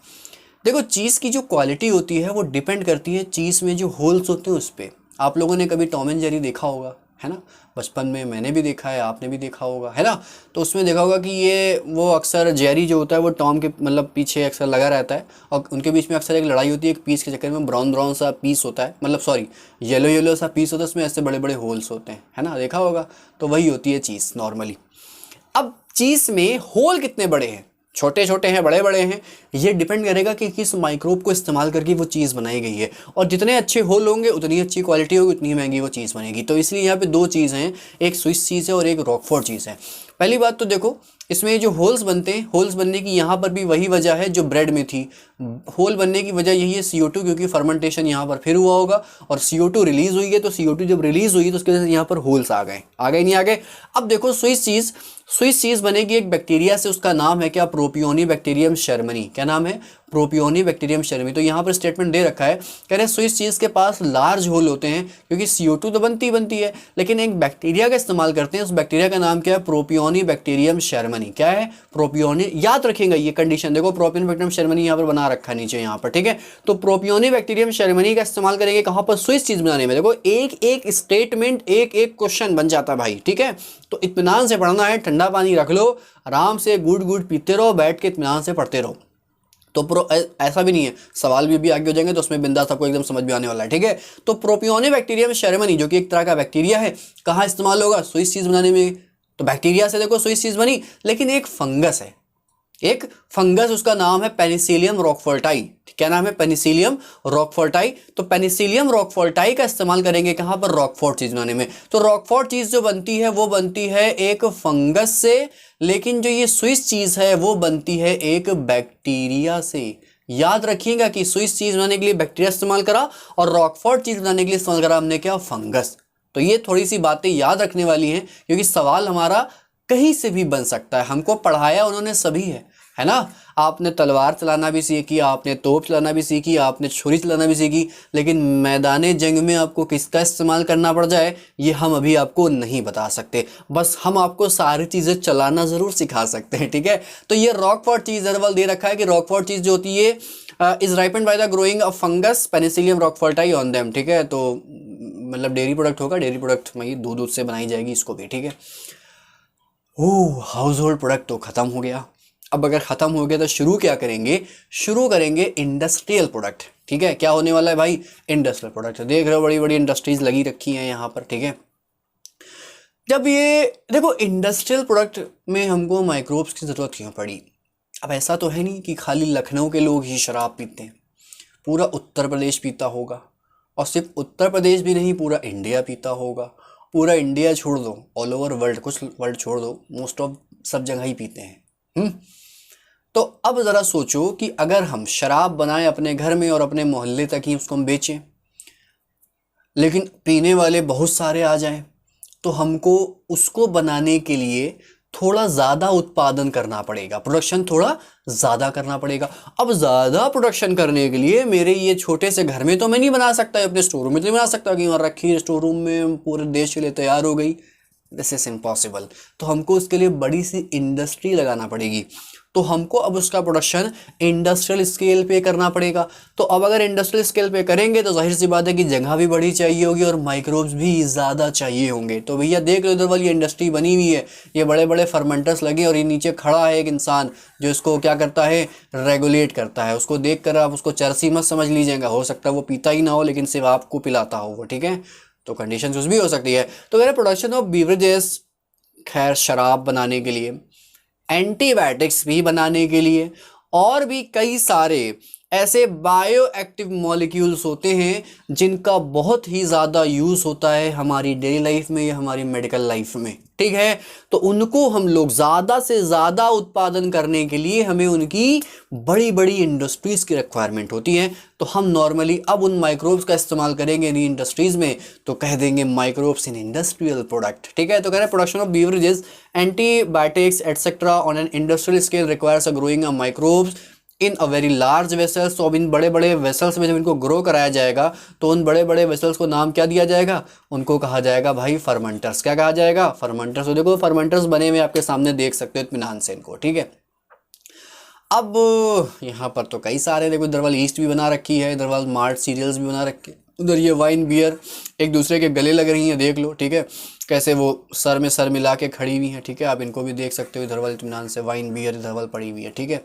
देखो चीज़ की जो क्वालिटी होती है वो डिपेंड करती है चीज़ में जो होल्स होते हैं उस पर। आप लोगों ने कभी टॉम एंड जेरी देखा होगा, है ना, बचपन में मैंने भी देखा है, आपने भी देखा होगा, है ना। तो उसमें देखा होगा कि ये वो अक्सर जेरी जो होता है वो टॉम के मतलब पीछे अक्सर लगा रहता है और उनके बीच में अक्सर एक लड़ाई होती है एक पीस के चक्कर में। ब्राउन ब्राउन सा पीस होता है, मतलब सॉरी येलो येलो सा पीस होता है, उसमें ऐसे बड़े बड़े होल्स होते हैं, है ना, देखा होगा। तो वही होती है चीज़ नॉर्मली। अब चीज़ में होल कितने बड़े हैं, छोटे छोटे हैं, बड़े बड़े हैं, ये डिपेंड करेगा कि किस माइक्रोब को इस्तेमाल करके वो चीज़ बनाई गई है। और जितने अच्छे होल होंगे उतनी अच्छी क्वालिटी होगी, उतनी महंगी वो चीज़ बनेगी। तो इसलिए यहाँ पे दो चीज़ हैं, एक स्विस चीज़ है और एक रॉकफोर्ट चीज़ है। पहली बात तो देखो इसमें जो होल्स बनते हैं, होल्स बनने की यहाँ पर भी वही वजह है जो ब्रेड में थी। होल बनने की वजह यही है CO2, क्योंकि फर्मेंटेशन यहाँ पर फिर हुआ होगा और CO2 रिलीज हुई है। तो CO2 जब रिलीज हुई तो उसकी वजह से यहाँ पर होल्स आ गए, नहीं आ गए। अब देखो स्विस चीज़ बनेगी एक बैक्टीरिया से, उसका नाम है क्या? Propionibacterium shermanii. क्या नाम है? Propionibacterium shermanii. तो यहाँ पर स्टेटमेंट दे रखा है, कह रहे हैं स्विस चीज़ के पास लार्ज होल होते हैं, क्योंकि CO2 तो बनती है, लेकिन एक बैक्टीरिया का इस्तेमाल करते हैं। उस बैक्टीरिया का नाम क्या है? Propionibacterium shermanii. क्या है? प्रोपियोनी। याद रखेंगे ये कंडीशन, देखो प्रोपियोनी बैक्टीरियम शर्मनी यहाँ पर बना रखा है नीचे यहाँ पर, ठीक है। तो प्रोपियोनी बैक्टीरियम शर्मनी का इस्तेमाल करेंगे कहाँ पर? स्विस चीज़ बनाने में। देखो एक एक स्टेटमेंट, एक एक क्वेश्चन बन जाता है भाई, ठीक है। तो इत्मीनान से पढ़ना है, ठंडा पानी रख लो, आराम से गुड गुड पीते रहो, बैठ के इत्मीनान से पढ़ते रहो। तो ऐसा भी नहीं है, सवाल भी आगे हो जाएंगे तो उसमें बिंदास आपको एकदम समझ में आने वाला है, ठीक है। तो प्रोपियोनी बैक्टीरियम शर्मनी जो कि एक तरह का बैक्टीरिया है, कहाँ इस्तेमाल होगा? स्विस चीज़ बनाने में। तो बैक्टीरिया से देखो स्विस चीज़ बनी, लेकिन एक फंगस है, एक फंगस, उसका नाम है पेनिसिलियम रॉकफोर्टाई। क्या नाम है? पेनिसिलियम रॉकफोर्टाई। तो पेनिसिलियम रॉकफोर्टाई का इस्तेमाल करेंगे कहाँ पर? रॉकफोर्ट चीज बनाने में। तो रॉकफोर्ट चीज जो बनती है वो बनती है एक फंगस से, लेकिन जो ये स्विस चीज है वो बनती है एक बैक्टीरिया से। याद रखिएगा कि स्विस चीज बनाने के लिए बैक्टीरिया इस्तेमाल करा और रॉकफोर्ट चीज बनाने के लिए इस्तेमाल करा हमने क्या? फंगस। तो ये थोड़ी सी बातें याद रखने वाली हैं, क्योंकि सवाल हमारा कहीं से भी बन सकता है। हमको पढ़ाया उन्होंने सभी है ना। आपने तलवार चलाना भी सीखी, आपने तोप चलाना भी सीखी, आपने छुरी चलाना भी सीखी, लेकिन मैदान जंग में आपको किसका इस्तेमाल करना पड़ जाए ये हम अभी आपको नहीं बता सकते। बस हम आपको सारी चीज़ें चलाना ज़रूर सिखा सकते हैं, ठीक है। तो ये रॉकफोर्ट चीज़ अरवल दे रखा है कि रॉकफोर्ट चीज़ जो होती है is ripened by the growing of fungus Penicillium roqueforti on them, ठीक है। तो मतलब डेयरी प्रोडक्ट होगा, डेयरी प्रोडक्ट में दूध से बनाई जाएगी इसको भी, ठीक है। ओह, हाउस होल्ड प्रोडक्ट तो ख़त्म हो गया। अब अगर ख़त्म हो गया तो शुरू क्या करेंगे? शुरू करेंगे इंडस्ट्रियल प्रोडक्ट, ठीक है। क्या होने वाला है भाई? Industrial product. देख रहे हो बड़ी बड़ी इंडस्ट्रीज लगी रखी हैं यहाँ पर, ठीक है। जब ये देखो इंडस्ट्रियल प्रोडक्ट में हमको माइक्रोब्स की ज़रूरत क्यों पड़ी? अब ऐसा तो है नहीं कि खाली लखनऊ के लोग ही शराब पीते हैं, पूरा उत्तर प्रदेश पीता होगा, और सिर्फ उत्तर प्रदेश भी नहीं, पूरा इंडिया पीता होगा। पूरा इंडिया छोड़ दो, ऑल ओवर वर्ल्ड, कुछ वर्ल्ड छोड़ दो, मोस्ट ऑफ सब जगह ही पीते हैं। तो अब ज़रा सोचो कि अगर हम शराब बनाएं अपने घर में और अपने मोहल्ले तक ही उसको हम बेचें, लेकिन पीने वाले बहुत सारे आ जाएं, तो हमको उसको बनाने के लिए थोड़ा ज़्यादा उत्पादन करना पड़ेगा, प्रोडक्शन थोड़ा ज़्यादा करना पड़ेगा। अब ज़्यादा प्रोडक्शन करने के लिए मेरे ये छोटे से घर में तो मैं नहीं बना सकता, अपने स्टोर रूम में तो नहीं बना सकता कि वहाँ रखी स्टोर रूम में पूरे देश के लिए तैयार हो गई, दिस इज़ इम्पॉसिबल। तो हमको उसके लिए बड़ी सी इंडस्ट्री लगाना पड़ेगी। तो हमको अब उसका प्रोडक्शन इंडस्ट्रियल स्केल पे करना पड़ेगा। तो अब अगर इंडस्ट्रियल स्केल पे करेंगे तो जाहिर सी बात है कि जगह भी बड़ी चाहिए होगी और माइक्रोब्स भी ज़्यादा चाहिए होंगे। तो भैया देख लो इधर वाली इंडस्ट्री बनी हुई है, ये बड़े बड़े फर्मेंटर्स लगे और ये नीचे खड़ा है एक इंसान जो इसको क्या करता है? रेगुलेट करता है। उसको देख कर आप उसको चरसी मत समझ लीजिएगा, हो सकता है वो पीता ही ना हो लेकिन सिर्फ आपको पिलाता हो वो, ठीक है। तो कंडीशन कुछ भी हो सकती है। तो अगर प्रोडक्शन ऑफ बीवरेजेस, खैर शराब बनाने के लिए, एंटीबायोटिक्स भी बनाने के लिए, और भी कई सारे ऐसे बायो एक्टिव मॉलिक्यूल्स होते हैं जिनका बहुत ही ज़्यादा यूज़ होता है हमारी डेली लाइफ में या हमारी मेडिकल लाइफ में, ठीक है। तो उनको हम लोग ज़्यादा से ज़्यादा उत्पादन करने के लिए हमें उनकी बड़ी बड़ी इंडस्ट्रीज़ की रिक्वायरमेंट होती है। तो हम नॉर्मली अब उन माइक्रोब्स का इस्तेमाल करेंगे इन इंडस्ट्रीज़ में, तो कह देंगे माइक्रोब्स इन इंडस्ट्रियल प्रोडक्ट, ठीक है। तो कह रहे हैं production of beverages, antibiotics etcetera on an industrial scale requires a growing of microbes in a very large vessels. तो अब इन बड़े बड़े वेसल्स में जब इनको ग्रो कराया जाएगा तो उन बड़े बड़े वेसल्स को नाम क्या दिया जाएगा, उनको कहा जाएगा भाई फर्मेंटर्स। क्या कहा जाएगा, फर्मेंटर्स। तो देखो फर्मेंटर्स बने हुए आपके सामने देख सकते हो इत्मीनान से इनको, ठीक है। अब यहाँ पर तो कई सारे देखो, इधर वाली ईस्ट भी बना रखी है, इधर वाली मार्ट सीरियल्स भी बना रखी है, उधर ये वाइन बियर एक दूसरे के गले लग रही हैं, देख लो, ठीक है, कैसे वो सर में सर मिला के खड़ी हुई हैं, ठीक है। आप इनको भी देख सकते हो, इधर वाले इत्मीनान से वाइन बियर इधर वाली पड़ी हुई है, ठीक है।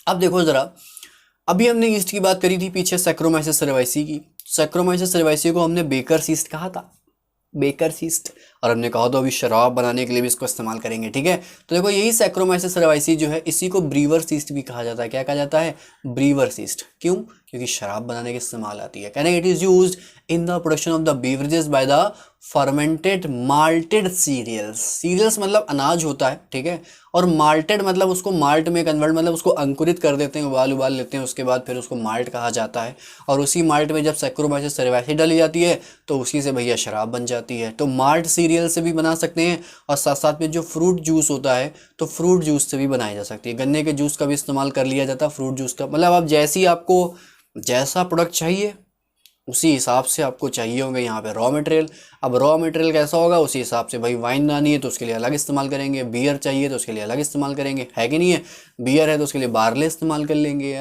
अब देखो ज़रा, अभी हमने ईस्ट की बात करी थी पीछे सैक्रोमाइसिस सेरेवाइसी की। सैक्रोमाइसिस सेरेवाइसी को हमने बेकर्स ईस्ट कहा था, बेकर्स ईस्ट, और हमने कहा तो अभी शराब बनाने के लिए भी इसको इस्तेमाल करेंगे, ठीक है। तो देखो यही सैक्रोमाइसिस सेरेवाइसी जो है, इसी को ब्रीवर्स ईस्ट भी कहा जाता है। क्या कहा जाता है, ब्रीवर्स ईस्ट। क्यों, क्योंकि शराब बनाने के इस्तेमाल आती है। कहने it is used in the production of the beverages by the fermented malted cereals. Cereals मतलब अनाज होता है, ठीक है, और माल्टेड मतलब उसको माल्ट में कन्वर्ट, मतलब उसको अंकुरित कर देते हैं, उबाल लेते हैं, उसके बाद फिर उसको माल्ट कहा जाता है। और उसी माल्ट में जब सैक्रोमाइसिस सेरेवाइसी डाली जाती है तो उसी से भैया शराब बन जाती है। तो माल्ट सीरियल से भी बना सकते हैं, और साथ साथ में जो फ्रूट जूस होता है तो फ्रूट जूस से भी बनाई जा सकती है। गन्ने के जूस का भी इस्तेमाल कर लिया जाता है, फ्रूट जूस का। मतलब आप जैसी आपको जैसा प्रोडक्ट चाहिए उसी हिसाब से आपको चाहिए होंगे यहाँ पे रॉ मटेरियल। अब रॉ मटेरियल कैसा होगा, उसी हिसाब से भाई वाइन बनानी है तो उसके लिए अलग इस्तेमाल करेंगे, बियर चाहिए तो उसके लिए अलग इस्तेमाल करेंगे, है कि नहीं है। बियर है तो उसके लिए बार्ले इस्तेमाल कर लेंगे,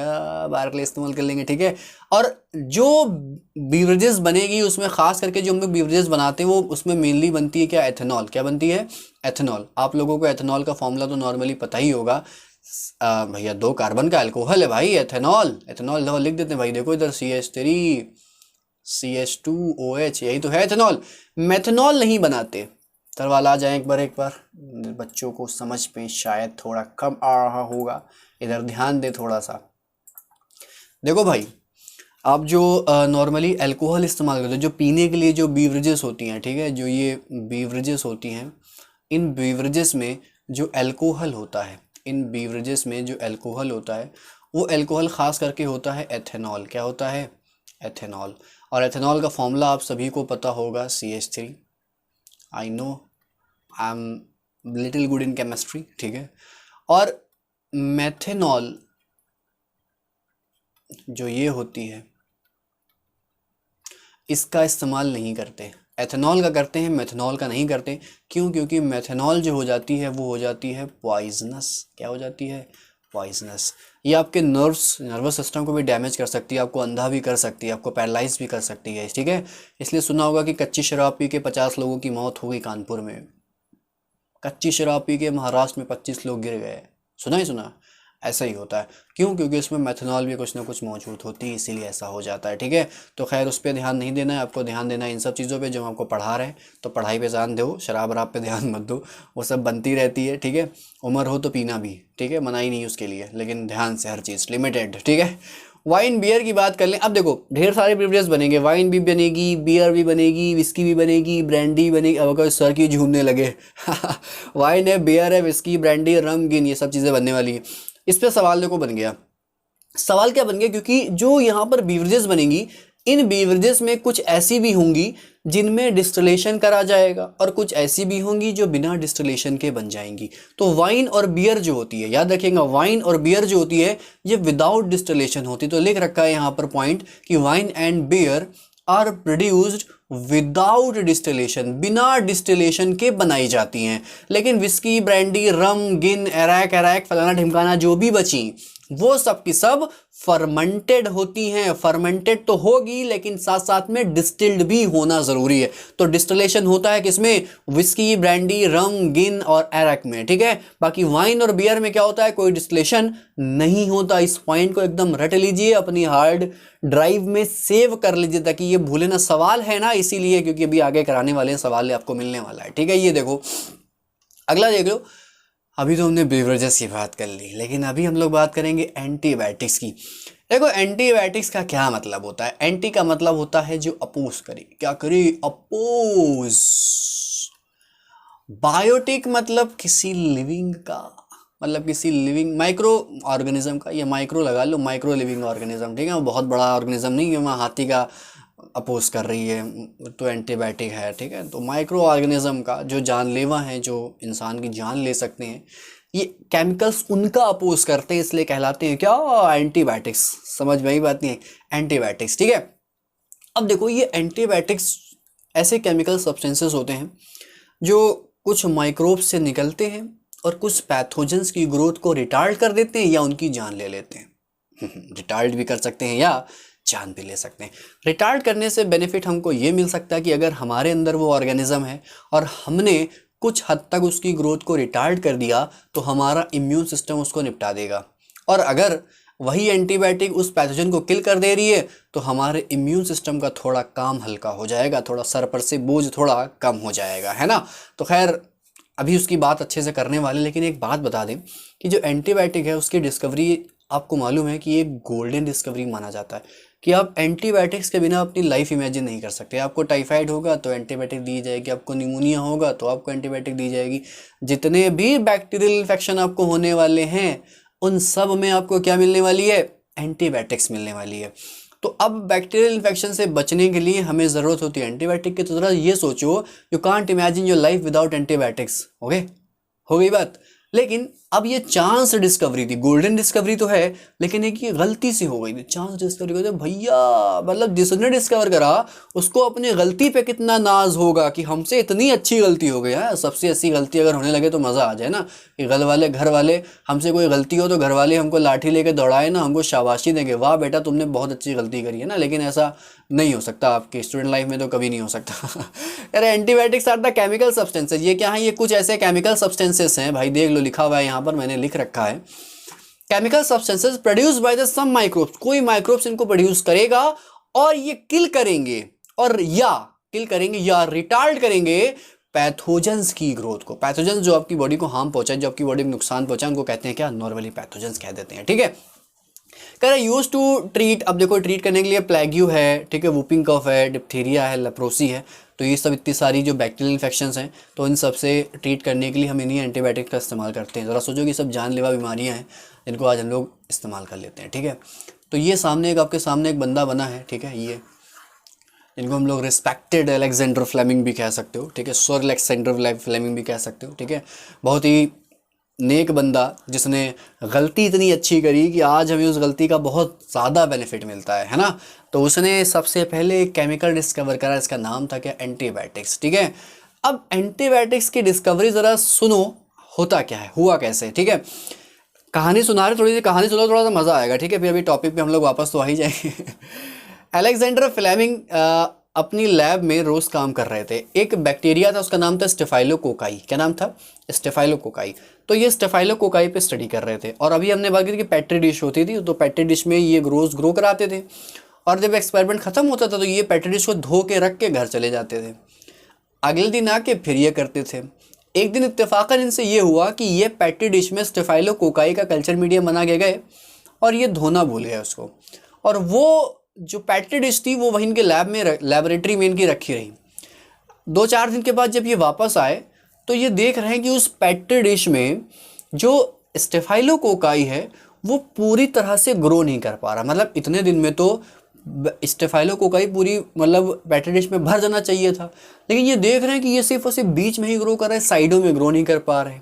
बार्ले इस्तेमाल कर लेंगे, ठीक है। और जो बीवरेजेस बनेगी उसमें ख़ास करके जो हम लोग बीवरेजेस बनाते हैं वो उसमें मेनली बनती है क्या, एथेनॉल। क्या बनती है, एथेनॉल। आप लोगों को एथेनॉल का फॉर्मूला तो नॉर्मली पता ही होगा, भैया 2 कार्बन का अल्कोहल है भाई, एथेनॉल। एथेनॉल दवा लिख देते हैं भाई, देखो इधर CH3 CH2OH, यही तो है एथेनॉल। मेथनॉल नहीं बनाते। तरवाल आ जाए एक बार, बच्चों को समझ में शायद थोड़ा कम आ रहा होगा, इधर ध्यान दे थोड़ा सा। देखो भाई, आप जो नॉर्मली अल्कोहल इस्तेमाल करते हो, जो पीने के लिए जो बीवरेजेस होती हैं, ठीक है, जो ये बीवरेजेस होती हैं, इन बीवरेजेस में जो अल्कोहल होता है, इन बीवरेजेस में जो अल्कोहल होता है वो अल्कोहल ख़ास करके होता है एथेनॉल। क्या होता है, एथेनॉल। और एथेनॉल का फॉर्मूला आप सभी को पता होगा, CH3। I know, I am little good in chemistry, ठीक है। और मेथेनॉल जो ये होती है इसका इस्तेमाल नहीं करते, एथेनॉल का करते हैं, मेथेनॉल का नहीं करते। क्यों, क्योंकि मेथेनॉल जो हो जाती है वो हो जाती है पॉइजनस। क्या हो जाती है, पॉइजनस। ये आपके नर्वस सिस्टम को भी डैमेज कर सकती है, आपको अंधा भी कर सकती है, आपको पैरालाइज भी कर सकती है, ठीक है। इसलिए सुना होगा कि कच्ची शराब पी के 50 लोगों की मौत हो गई कानपुर में। कच्ची शराब पी के महाराष्ट्र में 25 लोग गिर गए, सुना ही सुना। ऐसा ही होता है। क्यों, क्योंकि इसमें मेथनॉल भी कुछ ना कुछ मौजूद होती है, इसीलिए ऐसा हो जाता है, ठीक है। तो खैर उस पर ध्यान नहीं देना है, आपको ध्यान देना है इन सब चीज़ों पे जो हम आपको पढ़ा रहे हैं। तो पढ़ाई पे ध्यान दो, शराब वराब पे ध्यान मत दो, वो सब बनती रहती है, ठीक है। उम्र हो तो पीना भी, ठीक है, मना ही नहीं उसके लिए, लेकिन ध्यान से हर चीज़ लिमिटेड, ठीक है। वाइन बियर की बात कर लें। अब देखो ढेर सारे बेवरेजेस बनेंगे, वाइन भी बनेगी, बियर भी बनेगी, विस्की भी बनेगी, ब्रांडी बनेगी। अब अगर सर की झूमने लगे वाइन है, बियर है, विस्की, ब्रांडी, रम, गिन, ये सब चीज़ें बनने वाली है। इस पे सवाल देखो बन गया। सवाल क्या बन गया, क्योंकि जो यहाँ पर बीवरेजेस बनेंगी, इन बीवरेजेस में कुछ ऐसी भी होंगी जिनमें डिस्टिलेशन करा जाएगा, और कुछ ऐसी भी होंगी जो बिना डिस्टिलेशन के बन जाएंगी। तो वाइन और बियर जो होती है, याद रखिएगा, वाइन और बियर जो होती है ये विदाउट डिस्टिलेशन होती है। तो लिख रखा है यहाँ पर पॉइंट कि wine and beer are produced without distillation, बिना डिस्टिलेशन के बनाई जाती हैं। लेकिन विस्की, ब्रांडी, रम, गिन, एरैक फलाना ढिमकाना जो भी बची वो सब की सब फर्मेंटेड होती हैं। फर्मेंटेड तो होगी लेकिन साथ साथ में डिस्टिल्ड भी होना जरूरी है। तो डिस्टिलेशन होता है किसमें, विस्की, ब्रांडी, रम, गिन और एरैक में, ठीक है। बाकी वाइन और बियर में क्या होता है, कोई डिस्टिलेशन नहीं होता। इस पॉइंट को एकदम रट लीजिए, अपनी हार्ड ड्राइव में सेव कर लीजिए ताकि ये भूले ना। सवाल है ना, इसीलिए क्योंकि अभी आगे कराने वाले हैं, सवाल आपको मिलने वाला है, ठीक है। ये देखो अगला देख लो। अभी तो हमने बेवरेजेस की बात कर ली, लेकिन अभी हम लोग बात करेंगे एंटीबायोटिक्स की। देखो एंटीबायोटिक्स का क्या मतलब होता है। एंटी का मतलब होता है जो अपोज करे, क्या करे, अपोज। बायोटिक मतलब किसी लिविंग का, मतलब किसी लिविंग माइक्रो ऑर्गेनिज्म का, या माइक्रो लगा लो, माइक्रो लिविंग ऑर्गेनिज्म, ठीक है। बहुत बड़ा ऑर्गेनिज्म नहीं है, वहाँ हाथी का अपोज कर रही है तो एंटीबायोटिक है, ठीक है। तो माइक्रो ऑर्गेनिज्म का जो जानलेवा हैं, जो इंसान की जान ले सकते हैं, ये केमिकल्स उनका अपोज करते हैं, इसलिए कहलाते हैं क्या, एंटीबायोटिक्स। समझ में आई बात नहीं है, एंटीबायोटिक्स, ठीक है। अब देखो ये एंटीबायोटिक्स ऐसे केमिकल सब्सटेंसेस होते हैं जो कुछ माइक्रोब्स से निकलते हैं और कुछ पैथोजेंस की ग्रोथ को रिटार्ड कर देते हैं या उनकी जान ले लेते हैं। रिटार्ड भी कर सकते हैं या जान भी ले सकते हैं। रिटार्ड करने से बेनिफिट हमको ये मिल सकता है कि अगर हमारे अंदर वो ऑर्गेनिज्म है और हमने कुछ हद तक उसकी ग्रोथ को रिटार्ड कर दिया तो हमारा इम्यून सिस्टम उसको निपटा देगा। और अगर वही एंटीबायोटिक उस पैथोजन को किल कर दे रही है तो हमारे इम्यून सिस्टम का थोड़ा काम हल्का हो जाएगा, थोड़ा सर पर से बोझ थोड़ा कम हो जाएगा, है ना। तो खैर अभी उसकी बात अच्छे से करने वाले, लेकिन एक बात बता दें कि जो एंटीबायोटिक है उसकी डिस्कवरी आपको मालूम है कि ये गोल्डन डिस्कवरी माना जाता है कि आप एंटीबायोटिक्स के बिना अपनी लाइफ इमेजिन नहीं कर सकते। आपको टाइफाइड होगा तो एंटीबायोटिक दी जाएगी, आपको निमोनिया होगा तो आपको एंटीबायोटिक दी जाएगी, जितने भी बैक्टीरियल इन्फेक्शन आपको होने वाले हैं उन सब में आपको क्या मिलने वाली है, एंटीबायोटिक्स मिलने वाली है। तो अब बैक्टीरियल इन्फेक्शन से बचने के लिए हमें ज़रूरत होती है एंटीबायोटिक की। तो ज़रा ये सोचो, you can't imagine your life without antibiotics. Okay, हो गई बात। लेकिन अब ये चांस डिस्कवरी थी, गोल्डन डिस्कवरी तो है लेकिन एक ये गलती से हो गई थी, चांस डिस्कवरी को। भैया मतलब जिसने डिस्कवर करा उसको अपनी गलती पे कितना नाज होगा कि हमसे इतनी अच्छी गलती हो गई है। सबसे अच्छी गलती अगर होने लगे तो मज़ा आ जाए ना, कि घर वाले हमसे कोई गलती हो तो घर वाले हमको लाठी लेके दौड़ाए ना, हमको शाबाशी देंगे, वाह बेटा तुमने बहुत अच्छी गलती करी है ना। लेकिन ऐसा नहीं हो सकता, आपकी स्टूडेंट लाइफ में तो कभी नहीं हो सकता। अरे antibiotics are the chemical substances, ये क्या है, ये कुछ ऐसे केमिकल सब्सटेंसेस हैं भाई, देख लो लिखा हुआ है यहाँ पर, मैंने लिख रखा है chemical substances produce by the some microbes, कोई माइक्रोब्स इनको प्रोड्यूस करेगा और ये किल करेंगे या रिटार्ड करेंगे पैथोजेंस की ग्रोथ को। पैथोजेंस जो आपकी बॉडी को हार्म पहुंचाए, जो आपकी बॉडी को नुकसान पहुंचाए, उनको कहते हैं क्या, नॉर्मली पैथोजेंस कह देते हैं, ठीक है। कह रहे यूज टू ट्रीट, अब देखो ट्रीट करने के लिए प्लेग्यू है, ठीक है, वूपिंग कफ है, डिप्थीरिया है, लेप्रोसी है, तो ये सब इतनी सारी जो बैक्टीरियल इन्फेक्शंस हैं, तो इन सब से ट्रीट करने के लिए हम इन्हीं एंटीबायोटिक का इस्तेमाल करते हैं। ज़रा सोचो कि सब जानलेवा बीमारियां हैं जिनको आज हम लोग इस्तेमाल कर लेते हैं, ठीक है। तो ये सामने आपके सामने एक बंदा बना है, ठीक है, ये इनको हम लोग रिस्पेक्टेड अलेक्जेंडर फ्लेमिंग भी कह सकते हो, ठीक है, सर अलेक्जेंडर फ्लेमिंग भी कह सकते हो, ठीक है। बहुत ही नेक बंदा जिसने गलती इतनी अच्छी करी कि आज हमें उस गलती का बहुत ज़्यादा बेनिफिट मिलता है ना। तो उसने सबसे पहले एक केमिकल डिस्कवर करा, इसका नाम था क्या, एंटीबायोटिक्स, ठीक है। अब एंटीबायोटिक्स की डिस्कवरी ज़रा सुनो, होता क्या है, हुआ कैसे, ठीक है। कहानी सुना रहे, थोड़ी सी कहानी सुनो, थोड़ा सा मज़ा आएगा, ठीक है। फिर अभी टॉपिक पे हम लोग वापस तो आ ही जाएंगे। अलेक्जेंडर फ्लेमिंग अपनी लैब में रोज़ काम कर रहे थे। एक बैक्टीरिया था, उसका नाम था स्टेफाइलोकोकाई। क्या नाम था, स्टेफाइलोकोकाई। तो ये स्टेफाइलोकोकाई पे स्टडी कर रहे थे। और अभी हमने बात की थी कि पेट्री डिश होती थी, तो पेट्री डिश में ये रोज़ ग्रो कराते थे और जब एक्सपेरिमेंट ख़त्म होता था तो ये पेट्री डिश को धो के रख के घर चले जाते थे। अगले दिन आके फिर ये करते थे। एक दिन इत्तेफाकन इनसे ये हुआ कि ये पेट्री डिश में स्टेफाइलोकोकाई का कल्चर मीडियम बना के गए और ये धोना भूल गए उसको, और वो जो पेट्री डिश थी वो वहीं इनके लैब में लैबोरेटरी में इनकी रखी रही। 2-4 दिन के बाद जब ये वापस आए तो ये देख रहे हैं कि उस पेट्री डिश में जो स्टेफाइलोकोकाई है वो पूरी तरह से ग्रो नहीं कर पा रहा। मतलब इतने दिन में तो स्टेफाइलोकोकाई पूरी मतलब पेट्री डिश में भर जाना चाहिए था, लेकिन ये देख रहे हैं कि ये सिर्फ और सिर्फ बीच में ही ग्रो कर रहे हैं, साइडों में ग्रो नहीं कर पा रहे।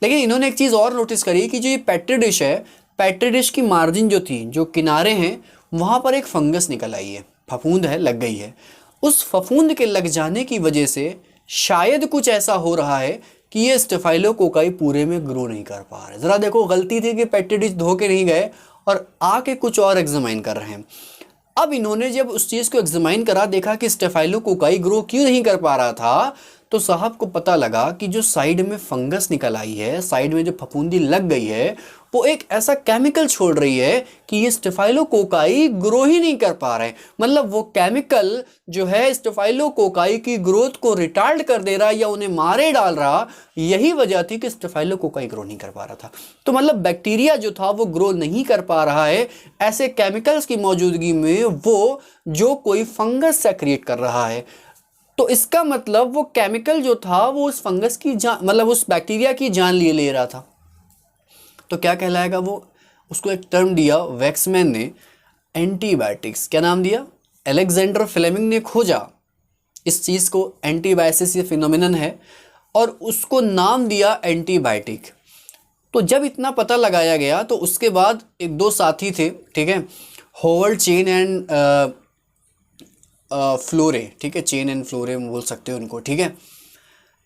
लेकिन इन्होंने एक चीज़ और नोटिस करी कि जो ये पेट्री डिश है, पेट्री डिश की मार्जिन जो थी, जो किनारे हैं, वहाँ पर एक फंगस निकल आई है, फफूंद है, लग गई है। उस फफूंद के लग जाने की वजह से शायद कुछ ऐसा हो रहा है कि ये स्टेफाइलोकोकाई पूरे में ग्रो नहीं कर पा रहे। ज़रा देखो, गलती थी कि पेट्री डिश धो के नहीं गए और आके कुछ और एग्जामाइन कर रहे हैं। अब इन्होंने जब उस चीज़ को एग्जामाइन करा, देखा कि स्टेफाइलोकोकाई ग्रो क्यों नहीं कर पा रहा था, तो साहब को पता लगा कि जो साइड में फंगस निकल आई है, साइड में जो फफूंदी लग गई है, वो एक ऐसा केमिकल छोड़ रही है कि ये स्टेफाइलोकोकाई ग्रो ही नहीं कर पा रहे। मतलब वो केमिकल जो है स्टेफाइलोकोकाई की ग्रोथ को रिटार्ड कर दे रहा या उन्हें मारे डाल रहा, यही वजह थी कि स्टेफाइलोकोकाई ग्रो नहीं कर पा रहा था। तो मतलब बैक्टीरिया जो था वो ग्रो नहीं कर पा रहा है ऐसे केमिकल्स की मौजूदगी में, वो जो कोई फंगस सेक्रिएट कर रहा है। तो इसका मतलब वो केमिकल जो था वो उस फंगस की जान, मतलब उस बैक्टीरिया की जान ले रहा था। तो क्या कहलाएगा वो, उसको एक टर्म दिया वैक्समैन ने, एंटीबायोटिक्स। क्या नाम दिया, अलेक्जेंडर फ्लेमिंग ने खोजा इस चीज़ को, एंटीबायोसिस ये फिनोमिनन है, और उसको नाम दिया एंटीबायोटिक। तो जब इतना पता लगाया गया तो उसके बाद एक दो साथी थे, ठीक है, होवर्ड चेन एंड फ्लोरे, ठीक है, चेन एंड फ्लोरे बोल सकते हो उनको, ठीक है।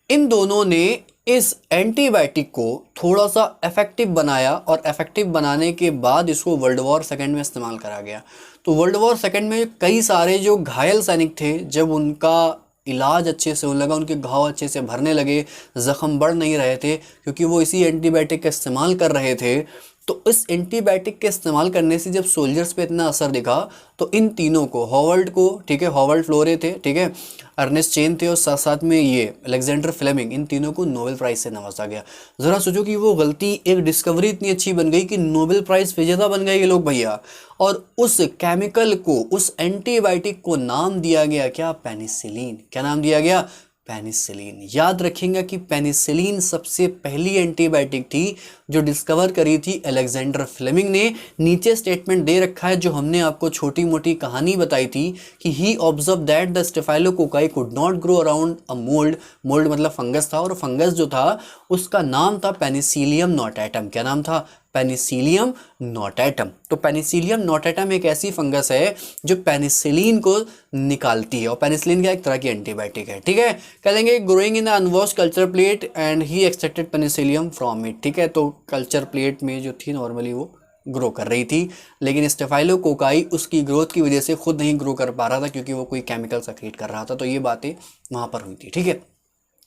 इन दोनों ने इस एंटीबायोटिक को थोड़ा सा इफेक्टिव बनाया और इफेक्टिव बनाने के बाद इसको वर्ल्ड वॉर सेकेंड में इस्तेमाल करा गया। तो वर्ल्ड वॉर सेकेंड में कई सारे जो घायल सैनिक थे, जब उनका इलाज अच्छे से होने लगा, उनके घाव अच्छे से भरने लगे, ज़ख्म बढ़ नहीं रहे थे क्योंकि वो इसी एंटीबायोटिक का इस्तेमाल कर रहे थे, तो इस एंटीबायोटिक के इस्तेमाल करने से जब सोल्जर्स पे इतना असर दिखा तो इन तीनों को, हॉवर्ड को, ठीक है, हॉवर्ड फ्लोरे थे, ठीक है, अर्नेस्ट चेन थे, और साथ साथ में ये अलेक्जेंडर फ्लेमिंग, इन तीनों को नोबेल प्राइज़ से नवाजा गया। ज़रा सोचो कि वो गलती, एक डिस्कवरी इतनी अच्छी बन गई कि नोबेल प्राइज़ विजेता बन गए ये लोग भैया, और उस केमिकल को, उस एंटीबायोटिक को नाम दिया गया क्या? पेनिसिलिन। क्या नाम दिया गया? पेनिसिलिन। याद रखिएगा कि पेनिसिलिन सबसे पहली एंटीबायोटिक थी जो डिस्कवर करी थी अलेक्जेंडर फ्लेमिंग ने। नीचे स्टेटमेंट दे रखा है जो हमने आपको छोटी मोटी कहानी बताई थी कि he observe that the staphylococci could not grow around a mould. Mould मतलब फंगस था, और फंगस जो था उसका नाम था पेनिसिलियम नोटाटम। क्या नाम था? Penicillium notatum. तो पेनिसिलियम नोटाटम एक ऐसी फंगस है जो पेनिसिलिन को निकालती है, और पेनिसिलिन क्या एक तरह की एंटीबायोटिक है, ठीक है। कहेंगे growing in unwashed culture plate and he extracted Penicillium from it, ठीक है। तो कल्चर प्लेट में जो थी नॉर्मली वो ग्रो कर रही थी, लेकिन स्टेफाइलोकोकाई उसकी ग्रोथ की वजह से खुद नहीं ग्रो कर पा रहा था क्योंकि वो कोई केमिकल सक्रीट कर रहा था। तो ये बातें वहाँ पर हुई थी, ठीक है।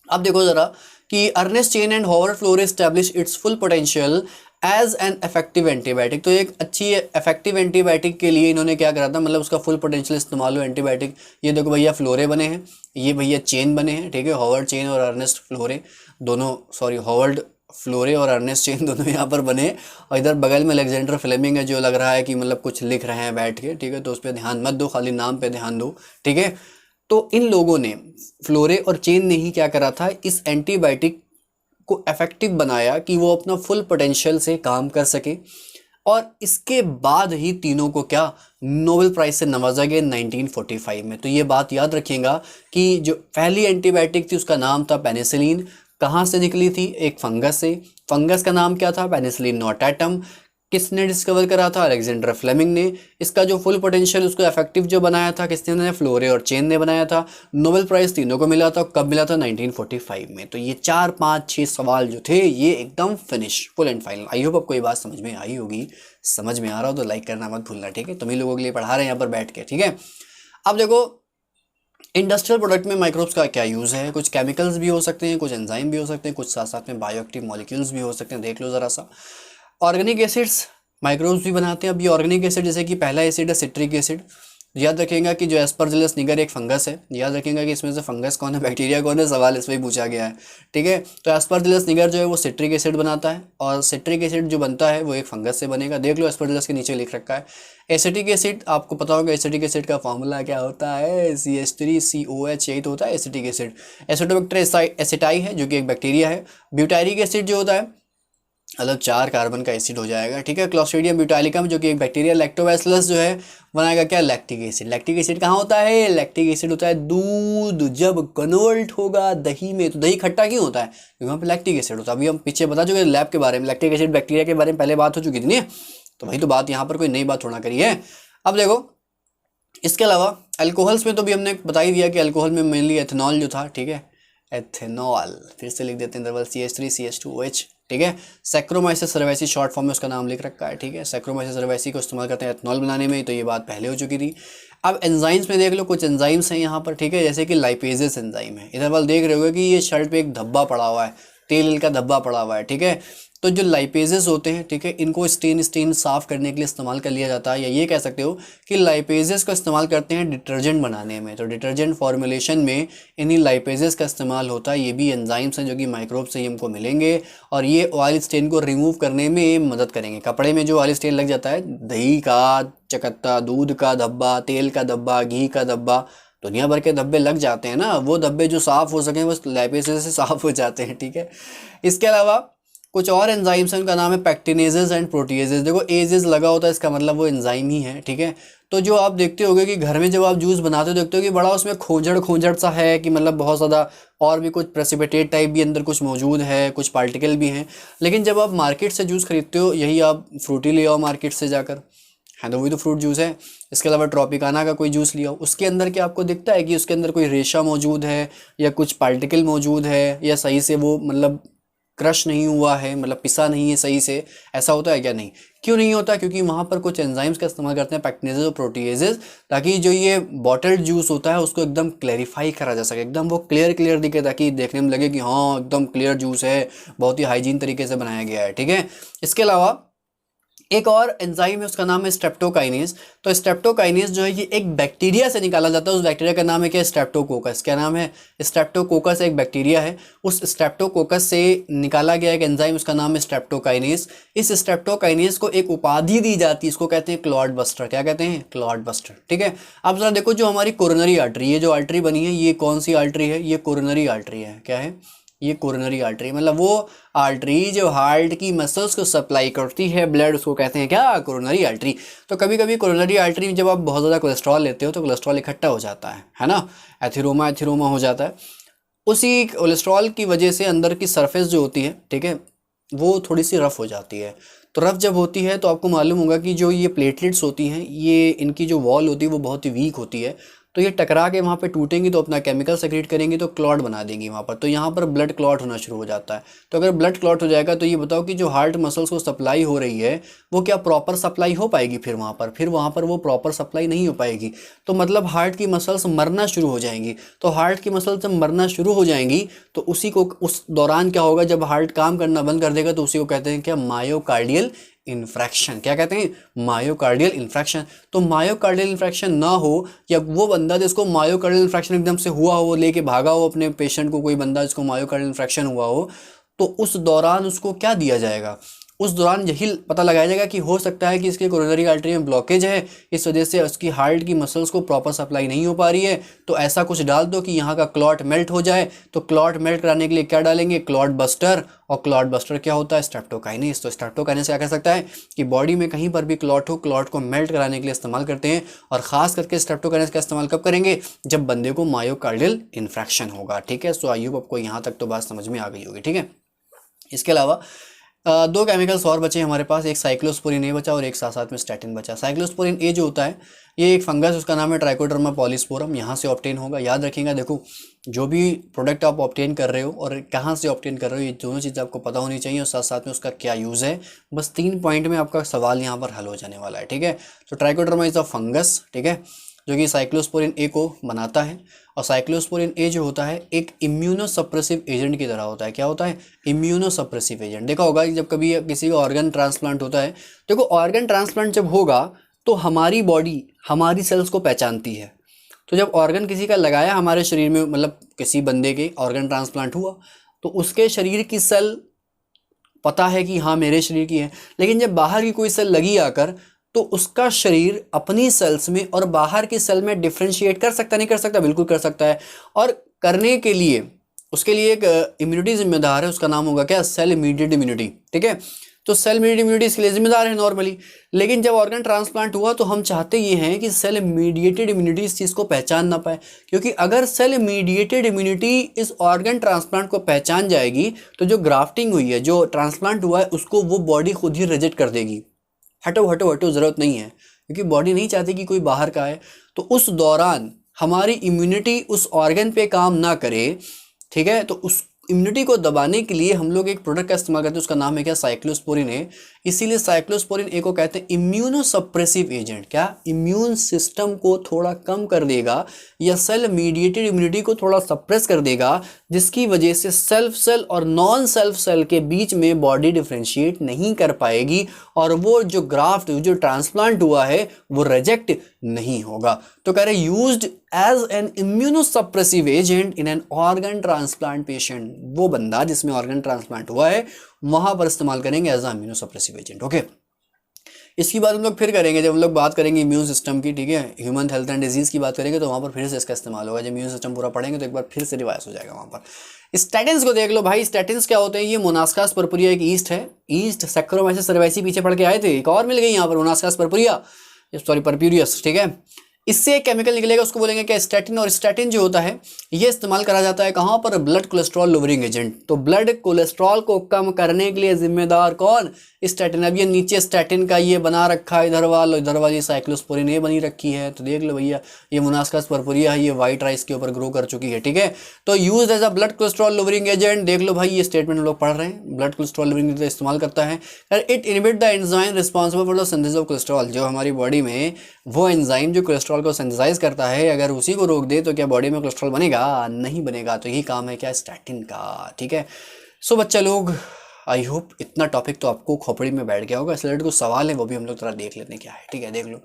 अब देखो ज़रा कि Ernest Chain and Howard Florey establish its full potential as an effective antibiotic. तो एक अच्छी इफेक्टिव एंटीबायोटिक के लिए इन्होंने क्या करा था, मतलब उसका फुल पोटेंशियल इस्तेमाल हो एंटीबायोटिक। ये देखो भैया फ्लोरे बने हैं, ये भैया चेन बने हैं, ठीक है, हॉवर्ड चेन और अर्नेस्ट फ्लोरे दोनों, सॉरी हॉवर्ड फ्लोरे और अर्नेस्ट चेन दोनों यहाँ पर बने, और इधर बगल में अलेक्जेंडर फ्लेमिंग है जो लग रहा है कि मतलब कुछ लिख रहे हैं बैठ के, ठीक है। तो उस पर ध्यान मत दो, खाली नाम पे ध्यान दो, ठीक है। तो इन लोगों ने, फ्लोरे और चेन ने ही क्या करा था, इस एंटीबायोटिक को इफेक्टिव बनाया कि वो अपना फुल पोटेंशियल से काम कर सके, और इसके बाद ही तीनों को क्या नोबेल प्राइज से नवाजा गया 1945 में। तो ये बात याद रखिएगा कि जो पहली एंटीबायोटिक थी उसका नाम था पेनिसिलिन। कहाँ से निकली थी? एक फंगस से। फंगस का नाम क्या था? Penicillin notatum. किसने डिस्कवर करा था? अलेक्जेंडर फ्लेमिंग ने। इसका जो फुल पोटेंशियल उसको इफेक्टिव जो बनाया था किसने? फ्लोरे और चेन ने बनाया था। नोबेल प्राइज़ तीनों को मिला था। कब मिला था? 1945 में। तो ये 4, 5, 6 सवाल जो थे ये एकदम finish, full and final. I hope आपको ये बात समझ में आई होगी। समझ में आ रहा हो तो लाइक करना मत भूलना, ठीक है। तुम्हीं लोगों के लिए पढ़ा रहे हैं यहाँ पर बैठ के, ठीक है। अब देखो इंडस्ट्रियल प्रोडक्ट में माइक्रोब्स का क्या यूज़ है। कुछ केमिकल्स भी हो सकते हैं, कुछ एंजाइम भी हो सकते हैं, कुछ साथ साथ में बायोएक्टिव मॉलिक्यूल्स भी हो सकते हैं। देख लो ज़रा सा। ऑर्गेनिक एसिड्स माइक्रोब्स भी बनाते हैं। अब ये ऑर्गेनिक एसिड जैसे कि पहला एसिड है सिट्रिक एसिड। याद रखिएगा कि जो एस्परजिलस निगर एक फंगस है। याद रखिएगा कि इसमें से फंगस कौन है, बैक्टीरिया कौन है, सवाल इसमें ही पूछा गया है, ठीक है। तो एस्परजिलस निगर जो है वो सिट्रिक एसिड बनाता है, और सिट्रिक एसिड जो बनता है वो एक फंगस से बनेगा। देख लो एस्परजिलस के नीचे लिख रखा है। एसिटिक एसिड आपको पता होगा, एसिटिक एसिड का फॉर्मूला क्या होता है? CH3COH, यही तो होता है एसिटिक एसिड। एसिडोबैक्टर एसिटाई है जो कि एक बैक्टीरिया है। ब्यूटारिक एसिड जो होता है मतलब 4 कार्बन का एसिड हो जाएगा, ठीक है। क्लोस्ट्रीडियम ब्यूटालिकम जो कि एक बैक्टीरिया। लैक्टोबैसिलस जो है बनाएगा क्या? Lactic acid. लैक्टिक एसिड कहाँ होता है? लैक्टिक एसिड होता है दूध जब कन्वर्ट होगा दही में। तो दही खट्टा क्यों होता है? क्योंकि वहाँ पे लैक्टिक एसिड होता है। अभी हम पीछे बता चुके लैब के बारे में, लैक्टिक एसिड बैक्टीरिया के बारे में पहले बात हो चुकी थी, नहीं? तो वही तो बात, यहाँ पर कोई नई बात थोड़ा करी है। अब देखो इसके अलावा अल्कोहल्स में तो भी हमने बता ही दिया कि अल्कोहल में मेनली एथेनॉल जो था, ठीक है, एथेनॉल, फिर से लिख देते हैं डबल CH3CH2OH, ठीक है। सैक्रोमाइसिस सर्वैसी शॉर्ट फॉर्म में उसका नाम लिख रखा है, ठीक है। सैक्रोमाइसिस सर्वैसी को इस्तेमाल करते हैं एथेनॉल बनाने में, तो ये बात पहले हो चुकी थी। अब एंजाइम्स में देख लो, कुछ एंजाइम्स हैं यहाँ पर, ठीक है, जैसे कि लाइपेजेस एंजाइम है। इधर वाल देख रहे होगे कि ये शर्ट पे एक धब्बा पड़ा हुआ है, तेल का धब्बा पड़ा हुआ है, ठीक है। तो जो लाइपेजेस होते हैं, ठीक है, इनको स्टेन साफ़ करने के लिए इस्तेमाल कर लिया जाता है, या ये कह सकते हो कि लाइपेजेस का इस्तेमाल करते हैं डिटर्जेंट बनाने में। तो डिटर्जेंट फॉर्मुलेशन में इन्हीं लाइपेजेस का इस्तेमाल होता है। ये भी एंजाइम्स हैं जो कि माइक्रोब से ही हमको मिलेंगे, और ये ऑयल स्टेन को रिमूव करने में मदद करेंगे। कपड़े में जो ऑयल स्टेन लग जाता है, दही का चकत्ता, दूध का धब्बा, तेल का धब्बा, घी का धब्बा, दुनिया भर के धब्बे लग जाते हैं ना, वो धब्बे जो साफ़ हो सकें बस लाइपेजेस से साफ़ हो जाते हैं, ठीक है। इसके अलावा कुछ और एंजाइम्स हैं, उनका नाम है पैक्टिनेजेस एंड प्रोटीएजेस। देखो एजेस लगा होता है, इसका मतलब वो एंजाइम ही है, ठीक है। तो जो आप देखते होगे कि घर में जब आप जूस बनाते हो देखते हो कि बड़ा उसमें खोजड़ खोजड़ सा है, कि मतलब बहुत ज़्यादा और भी कुछ प्रेसिपिटेट टाइप भी अंदर कुछ मौजूद है, कुछ पार्टिकल भी हैं। लेकिन जब आप मार्केट से जूस खरीदते हो, यही आप फ्रूटी ले आओ मार्केट से जाकर, है तो वही तो फ्रूट जूस है। इसके अलावा ट्रॉपिकाना का कोई जूस लिया, उसके अंदर क्या आपको दिखता है कि उसके अंदर कोई रेशा मौजूद है या कुछ पार्टिकल मौजूद है, या सही से वो मतलब क्रश नहीं हुआ है, मतलब पिसा नहीं है सही से, ऐसा होता है क्या? नहीं। क्यों नहीं होता? क्योंकि वहाँ पर कुछ एंजाइम्स का इस्तेमाल करते हैं, पैक्टिनेजेस और प्रोटीएजेस, ताकि जो ये बॉटल्ड जूस होता है उसको एकदम क्लैरिफाई करा जा सके, एकदम वो क्लियर दिखे, ताकि देखने में लगे कि हाँ एकदम क्लियर जूस है, बहुत ही हाइजीन तरीके से बनाया गया है, ठीक है। इसके अलावा एक और एंजाइम है, उसका नाम है स्ट्रेप्टोकाइनेज। तो स्ट्रेप्टोकाइनेज जो है ये एक बैक्टीरिया से निकाला जाता है। उस बैक्टीरिया का नाम है क्या? स्ट्रेप्टोकोकस। क्या नाम है? स्ट्रेप्टोकोकस एक बैक्टीरिया है, उस स्ट्रेप्टोकोकस से निकाला गया एक एंजाइम, उसका नाम है स्ट्रेप्टोकाइनेज। इस स्ट्रेप्टोकाइनेज को एक उपाधि दी जाती है, इसको कहते हैं क्लॉट बस्टर। क्या कहते हैं? क्लॉट बस्टर, ठीक है। अब जरा देखो, जो हमारी कोरोनरी आर्टरी, ये जो आर्टरी बनी है, ये कौन सी आर्टरी है? ये कोरोनरी आर्टरी है। क्या है? ये कोरोनरी आर्टरी, मतलब वो आर्टरी जो हार्ट की मसल्स को सप्लाई करती है ब्लड, उसको कहते हैं क्या? Coronary artery. तो कभी कभी कोरोनरी आर्टरी में जब आप बहुत ज़्यादा कोलेस्ट्रॉल लेते हो तो कोलेस्ट्रॉल इकट्ठा हो जाता है ना, एथिरोमा हो जाता है। उसी कोलेस्ट्रॉल की वजह से अंदर की सरफेस जो होती है, ठीक है, वो थोड़ी सी रफ़ हो जाती है। तो रफ़ जब होती है तो आपको मालूम होगा कि जो ये प्लेटलेट्स होती हैं, ये इनकी जो वॉल होती है वो बहुत ही वीक होती है। तो ये टकरा के वहाँ पे टूटेंगी तो अपना केमिकल सेक्रेट करेंगी, तो क्लॉट बना देंगी वहाँ पर। तो यहाँ पर ब्लड क्लॉट होना शुरू हो जाता है। तो अगर ब्लड क्लॉट हो जाएगा तो ये बताओ कि जो हार्ट मसल्स को सप्लाई हो रही है वो क्या प्रॉपर सप्लाई हो पाएगी? फिर वहाँ पर वो प्रॉपर सप्लाई नहीं हो पाएगी। तो मतलब हार्ट की मसल्स मरना शुरू हो जाएंगी। तो हार्ट की मसल्स जब मरना शुरू हो जाएंगी तो उसी को, उस दौरान क्या होगा, जब हार्ट काम करना बंद कर देगा तो उसी को कहते हैं क्या? Myocardial infarction. क्या कहते हैं? Myocardial infarction. तो मायोकार्डियल इन्फ्रैक्शन ना हो, या वो बंदा जिसको मायोकार्डियल इन्फ्रैक्शन एकदम से हुआ हो, लेके भागा हो अपने पेशेंट को, कोई बंदा जिसको मायोकार्डियल इन्फ्रैक्शन हुआ हो, तो उस दौरान उसको क्या दिया जाएगा? उस दौरान यही पता लगाया जाएगा कि हो सकता है कि इसके कोरोनरी आर्टरी में ब्लॉकेज है, इस वजह से उसकी हार्ट की मसल्स को प्रॉपर सप्लाई नहीं हो पा रही है। तो ऐसा कुछ डाल दो कि यहाँ का क्लॉट मेल्ट हो जाए। तो क्लॉट मेल्ट कराने के लिए क्या डालेंगे? Clot buster. और क्लॉट बस्टर क्या होता है? स्ट्रेप्टोकाइनेज। तो स्ट्रेप्टोकाइनेज क्या कर सकता है कि बॉडी में कहीं पर भी क्लॉट हो, क्लॉट को मेल्ट कराने के लिए इस्तेमाल करते हैं। और ख़ास करके स्ट्रेप्टोकाइनेज का इस्तेमाल कब करेंगे? जब बंदे को मायोकार्डियल इन्फ्रैक्शन होगा, ठीक है। सो आई होप आपको यहाँ तक तो बात समझ में आ गई होगी, ठीक है। इसके अलावा दो केमिकल्स और बचे हमारे पास, एक साइक्लोस्पोरिन ए बचा और एक साथ साथ में स्टैटिन बचा। साइक्लोस्पोरिन ए जो होता है ये एक फंगस, उसका नाम है ट्राइकोडर्मा पॉलीस्पोरम, यहाँ से ऑब्टेन होगा। याद रखिएगा, देखो जो भी प्रोडक्ट आप ऑब्टेन कर रहे हो और कहाँ से ऑब्टेन कर रहे हो, ये दोनों चीज़ें आपको पता होनी चाहिए, और साथ साथ में उसका क्या यूज़ है। बस 3 पॉइंट में आपका सवाल यहाँ पर हल हो जाने वाला है, ठीक है। तो ट्राइकोडर्मा इज़ अ फंगस, ठीक है, जो कि साइक्लोस्पोरिन ए को बनाता है। और साइक्लोस्पोरिन ए जो होता है एक इम्यूनोसप्रेसिव एजेंट की तरह होता है। क्या होता है? Immunosuppressive agent. देखा होगा कि जब कभी किसी का ऑर्गन ट्रांसप्लांट होता है, देखो ऑर्गन ट्रांसप्लांट जब होगा तो हमारी बॉडी हमारी सेल्स को पहचानती है। तो जब ऑर्गन किसी का लगाया हमारे शरीर में, मतलब किसी बंदे के ऑर्गन ट्रांसप्लांट हुआ, तो उसके शरीर की सेल पता है कि हाँ मेरे शरीर की है। लेकिन जब बाहर की कोई सेल लगी आकर, तो उसका शरीर अपनी सेल्स में और बाहर की सेल में डिफ्रेंशिएट कर सकता, नहीं कर सकता? बिल्कुल कर सकता है। और करने के लिए उसके लिए एक इम्यूनिटी जिम्मेदार है, उसका नाम होगा क्या? सेल मीडिएटेड इम्यूनिटी, ठीक है। तो सेल मीडिएटेड इम्यूनिटी इसके लिए जिम्मेदार है नॉर्मली। लेकिन जब ऑर्गन ट्रांसप्लांट हुआ तो हम चाहते ये हैं कि सेल मीडिएटेड इम्यूनिटी इस चीज़ को पहचान ना पाए, क्योंकि अगर सेल मीडिएटेड इम्यूनिटी इस ऑर्गन ट्रांसप्लांट को पहचान जाएगी तो जो ग्राफ्टिंग हुई है, जो ट्रांसप्लांट हुआ है, उसको वो बॉडी खुद ही रिजेक्ट कर देगी। हटो हटो हटो, ज़रूरत नहीं है, क्योंकि बॉडी नहीं चाहती कि कोई बाहर का आए। तो उस दौरान हमारी इम्यूनिटी उस ऑर्गन पे काम ना करे, ठीक है। तो उस इम्यूनिटी को दबाने के लिए हम लोग एक प्रोडक्ट का इस्तेमाल करते हैं, उसका नाम है क्या? साइक्लोस्पोरिन ए। इसीलिए साइक्लोस्पोरिन ए को कहते हैं इम्यूनोसप्रेसिव एजेंट। क्या? इम्यून सिस्टम को थोड़ा कम कर देगा या सेल मीडिएटेड इम्यूनिटी को थोड़ा सप्रेस कर देगा, जिसकी वजह से सेल्फ सेल और नॉन सेल्फ सेल के बीच में बॉडी डिफ्रेंशिएट नहीं कर पाएगी, और वो जो ग्राफ्ट, जो ट्रांसप्लांट हुआ है, वो रिजेक्ट नहीं होगा। तो कह रहे used as an immunosuppressive agent in an organ transplant patient. वो बंदा जिसमें ऑर्गन ट्रांसप्लांट हुआ है वहां पर इस्तेमाल करेंगे as a immunosuppressive agent, okay. इसकी बात हम लोग फिर करेंगे जब हम लोग बात करेंगे इम्यून सिस्टम की, ठीक है, ह्यूमन हेल्थ एंड डिजीज़ की बात करेंगे तो वहाँ पर फिर से इसका इस्तेमाल होगा। जब इम्यून सिस्टम पूरा पढ़ेंगे तो एक बार फिर से रिवाइज हो जाएगा वहाँ पर। स्टैटिन्स को देख लो भाई, स्टैटिन्स क्या होते हैं, ये मोनास्कास परपुरिया एक ईस्ट है, ईस्ट सैक्रोमाइसिस सर्वैसी पीछे पढ़ के आए थे, एक और मिल गई यहाँ पर मोनास्कास परपुरिया, सॉरी परप्यूरियस, ठीक है। इससे एक केमिकल निकलेगा, उसको बोलेंगे क्या, स्टैटिन। और स्टैटिन जो होता है ये इस्तेमाल करा जाता है कहाँ पर, ब्लड कोलेस्ट्रॉल लोअरिंग एजेंट। तो ब्लड कोलेस्ट्रॉल को कम करने के लिए जिम्मेदार कौन, स्टैटिन। अब ये नीचे स्टैटिन का ये बना रखा है, इधर वाली साइक्लोस्पोरिन ये बनी रखी है, तो देख लो भैया ये मोनास्कास परपुरिया है, ये व्हाइट राइस के ऊपर ग्रो कर चुकी है, ठीक है। तो use as a blood cholesterol lowering agent, देख लो भाई ये स्टेटमेंट हम लोग पढ़ रहे हैं, ब्लड कोलेस्ट्रॉल लोअरिंग एजेंट इस्तेमाल करता है। It inhibit the enzyme responsible for the synthesis of cholesterol, जो हमारी बॉडी में वो एंजाइम जो कोलेस्ट्रॉल को सिंथेसाइज करता है, अगर उसी को रोक दे तो क्या बॉडी में कोलेस्ट्रॉल बनेगा, नहीं बनेगा। तो यही काम है क्या, स्टैटिन का, ठीक है। सो बच्चा लोग, आई होप इतना टॉपिक तो आपको खोपड़ी में बैठ गया होगा। इस रिलेटेड कुछ सवाल है वो भी हम लोग थोड़ा देख लेते हैं क्या है, ठीक है, देख लो।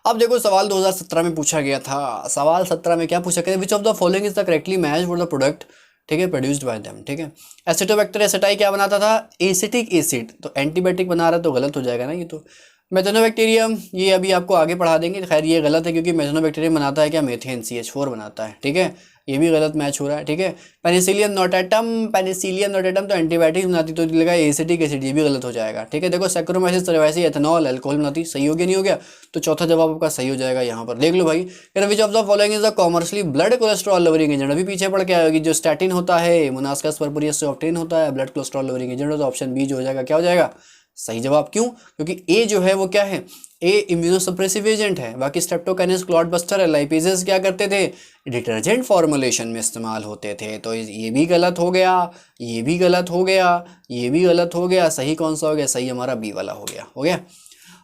अब देखो सवाल 2017 में पूछा गया था। सवाल 17 में क्या पूछा गया, which of the following is the correctly match for the product, ठीक है, प्रोड्यूस्ड बाय देम, ठीक है। एसिटोबैक्टर एसिटाई क्या बनाता था, एसिटिक एसिड, तो एंटीबायोटिक बना रहा है तो गलत हो जाएगा ना ये तो। मेथेनोबैक्टीरियम ये अभी आपको आगे पढ़ा देंगे, खैर ये गलत है क्योंकि मेथेनोबैक्टीरियम बनाता है क्या, मीथेन CH4 बनाता है, ठीक है, ये भी गलत मैच हो रहा है, ठीक है। पेनिसिलियम नोटाटम तो एंटीबायोटिक बनाती, तो लगा एसिटिक एसिड, ये भी गलत हो जाएगा, ठीक है। देखो सैक्रोमाइसिस सर्वैसी एथेनॉल अल्कोहल बनाती, सही हो गया नहीं हो गया, तो चौथा जवाब आपका सही हो जाएगा यहाँ पर। देख लो भाई, which of the following is the commercially blood cholesterol lowering agent, अभी पीछे पड़ के आएगी, जो स्टैटिन होता है मोनास्कास परपुरियस से ऑब्टेन होता है, ब्लड कोलेस्ट्रॉल लोअरिंग एजेंट, तो ऑप्शन बी जो हो जाएगा क्या हो जाएगा, सही जवाब। क्यों, क्योंकि ए जो है वो क्या है, ए इम्यूनोसप्रेसिव एजेंट है, बाकी स्ट्रेप्टोकाइनेस क्लॉट बस्टर है, लाइपेजेस क्या करते थे, डिटर्जेंट फॉर्मुलेशन में इस्तेमाल होते थे। तो ये भी गलत हो गया, ये भी गलत हो गया, ये भी गलत हो गया, सही कौन सा हो गया, सही हमारा बी वाला हो गया, हो गया।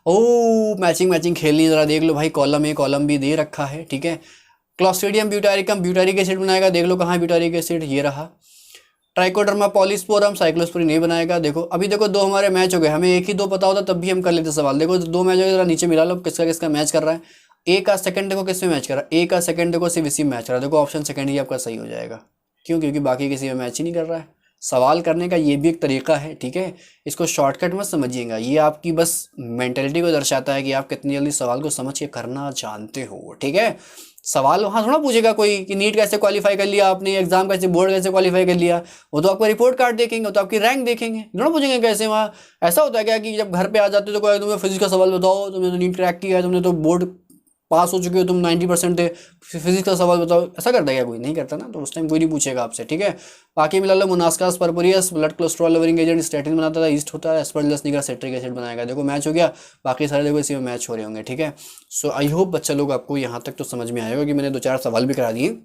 ओ मैचिंग खेलनी, जरा देख लो भाई, कॉलम ए कॉलम बी दे रखा है, ठीक है। क्लॉस्ट्रीडियम ब्यूटारिकम ब्यूटारिक एसिड बनाएगा, देख लो कहाँ ब्यूटारिक एसिड, ये रहा। ट्राइकोडर्मा पॉलीस्पोरम साइक्लोस्पोरिन नहीं बनाएगा। देखो अभी देखो दो हमारे मैच हो गए, हमें एक ही दो पता होता तब भी हम कर लेते सवाल। देखो दो मैच हो गए, जरा नीचे मिला लो किसका किसका मैच कर रहा है। ए का सेकंड देखो किस में मैच कर रहा है, ए का सेकंड देखो सिर्फ इसी में मैच कर रहा है, देखो ऑप्शन सेकंड ही आपका सही हो जाएगा। क्यों, क्योंकि बाकी किसी में मैच ही नहीं कर रहा है। सवाल करने का ये भी एक तरीका है, ठीक है, इसको शॉर्टकट मत समझिएगा, ये आपकी बस मेंटेलिटी को दर्शाता है कि आप कितनी जल्दी सवाल को समझ के करना जानते हो, ठीक है। सवाल वहाँ थोड़ा पूछेगा कोई कि नीट कैसे क्वालिफाई कर लिया आपने, एग्जाम कैसे, बोर्ड कैसे क्वालिफाई कर लिया, वो तो आपका रिपोर्ट कार्ड देखेंगे, वो तो आपकी रैंक देखेंगे, थोड़ा पूछेंगे कैसे वहाँ। ऐसा होता है क्या कि जब घर पे आ जाते हो तो कोई तुम्हें फिजिक्स का सवाल बताओ, तुमने तो नीट क्रैक किया है, तुमने तो बोर्ड पास हो चुके हो, तुम 90% थे, फिजिक्स का सवाल बताओ, ऐसा करता है क्या, कोई नहीं करता ना, तो उस टाइम कोई नहीं पूछेगा आपसे, ठीक है। बाकी मिला लो Monascus purpureus blood cholesterol lowering agent, statin बनाता था, ईस्ट होता है, एस्परजिलस निगर सिट्रिक एसिड बनाएगा। देखो मैच हो गया, बाकी सारे देखो इसी में मैच हो रहे होंगे, ठीक है। सो आई होप बच्चा लोग आपको यहाँ तक तो समझ में आएगा कि मैंने 2-4 सवाल भी करा दिए।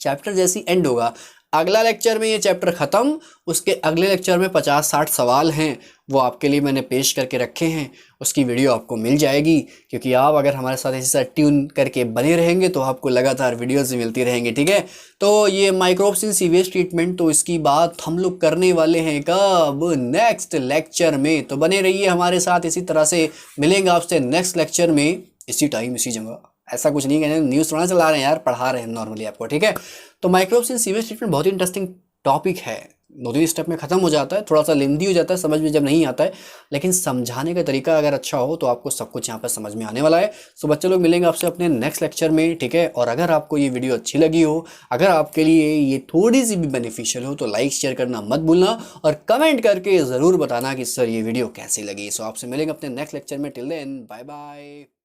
चैप्टर जैसी एंड होगा, अगला लेक्चर में ये चैप्टर ख़त्म, उसके अगले लेक्चर में 50-60 सवाल हैं वो आपके लिए मैंने पेश करके रखे हैं, उसकी वीडियो आपको मिल जाएगी। क्योंकि आप अगर हमारे साथ इसी साथ ट्यून करके बने रहेंगे तो आपको लगातार वीडियोस मिलती रहेंगी, ठीक है। तो ये माइक्रोब्स इन सीवेज ट्रीटमेंट, तो इसकी बात हम लोग करने वाले हैं कब, नेक्स्ट लेक्चर में। तो बने रहिए हमारे साथ, इसी तरह से मिलेंगे आपसे नेक्स्ट लेक्चर में, इसी टाइम इसी जगह। ऐसा कुछ नहीं कहने, न्यूज़ थोड़ा चला रहे हैं यार, पढ़ा रहे हैं नॉर्मली आपको, ठीक है। तो माइक्रोब्स इन सीवेज ट्रीटमेंट बहुत ही इंटरेस्टिंग टॉपिक है, 2-3 स्टेप में ख़त्म हो जाता है, थोड़ा सा लेंदी हो जाता है समझ में जब नहीं आता है, लेकिन समझाने का तरीका अगर अच्छा हो तो आपको सब कुछ यहाँ पर समझ में आने वाला है। सो बच्चे लोग मिलेंगे आपसे अपने नेक्स्ट लेक्चर में, ठीक है। और अगर आपको ये वीडियो अच्छी लगी हो, अगर आपके लिए ये थोड़ी सी भी बेनिफिशियल हो, तो लाइक शेयर करना मत भूलना और कमेंट करके ज़रूर बताना कि सर ये वीडियो कैसी लगी। सो आपसे मिलेंगे अपने नेक्स्ट लेक्चर में, टिल देन बाय बाय।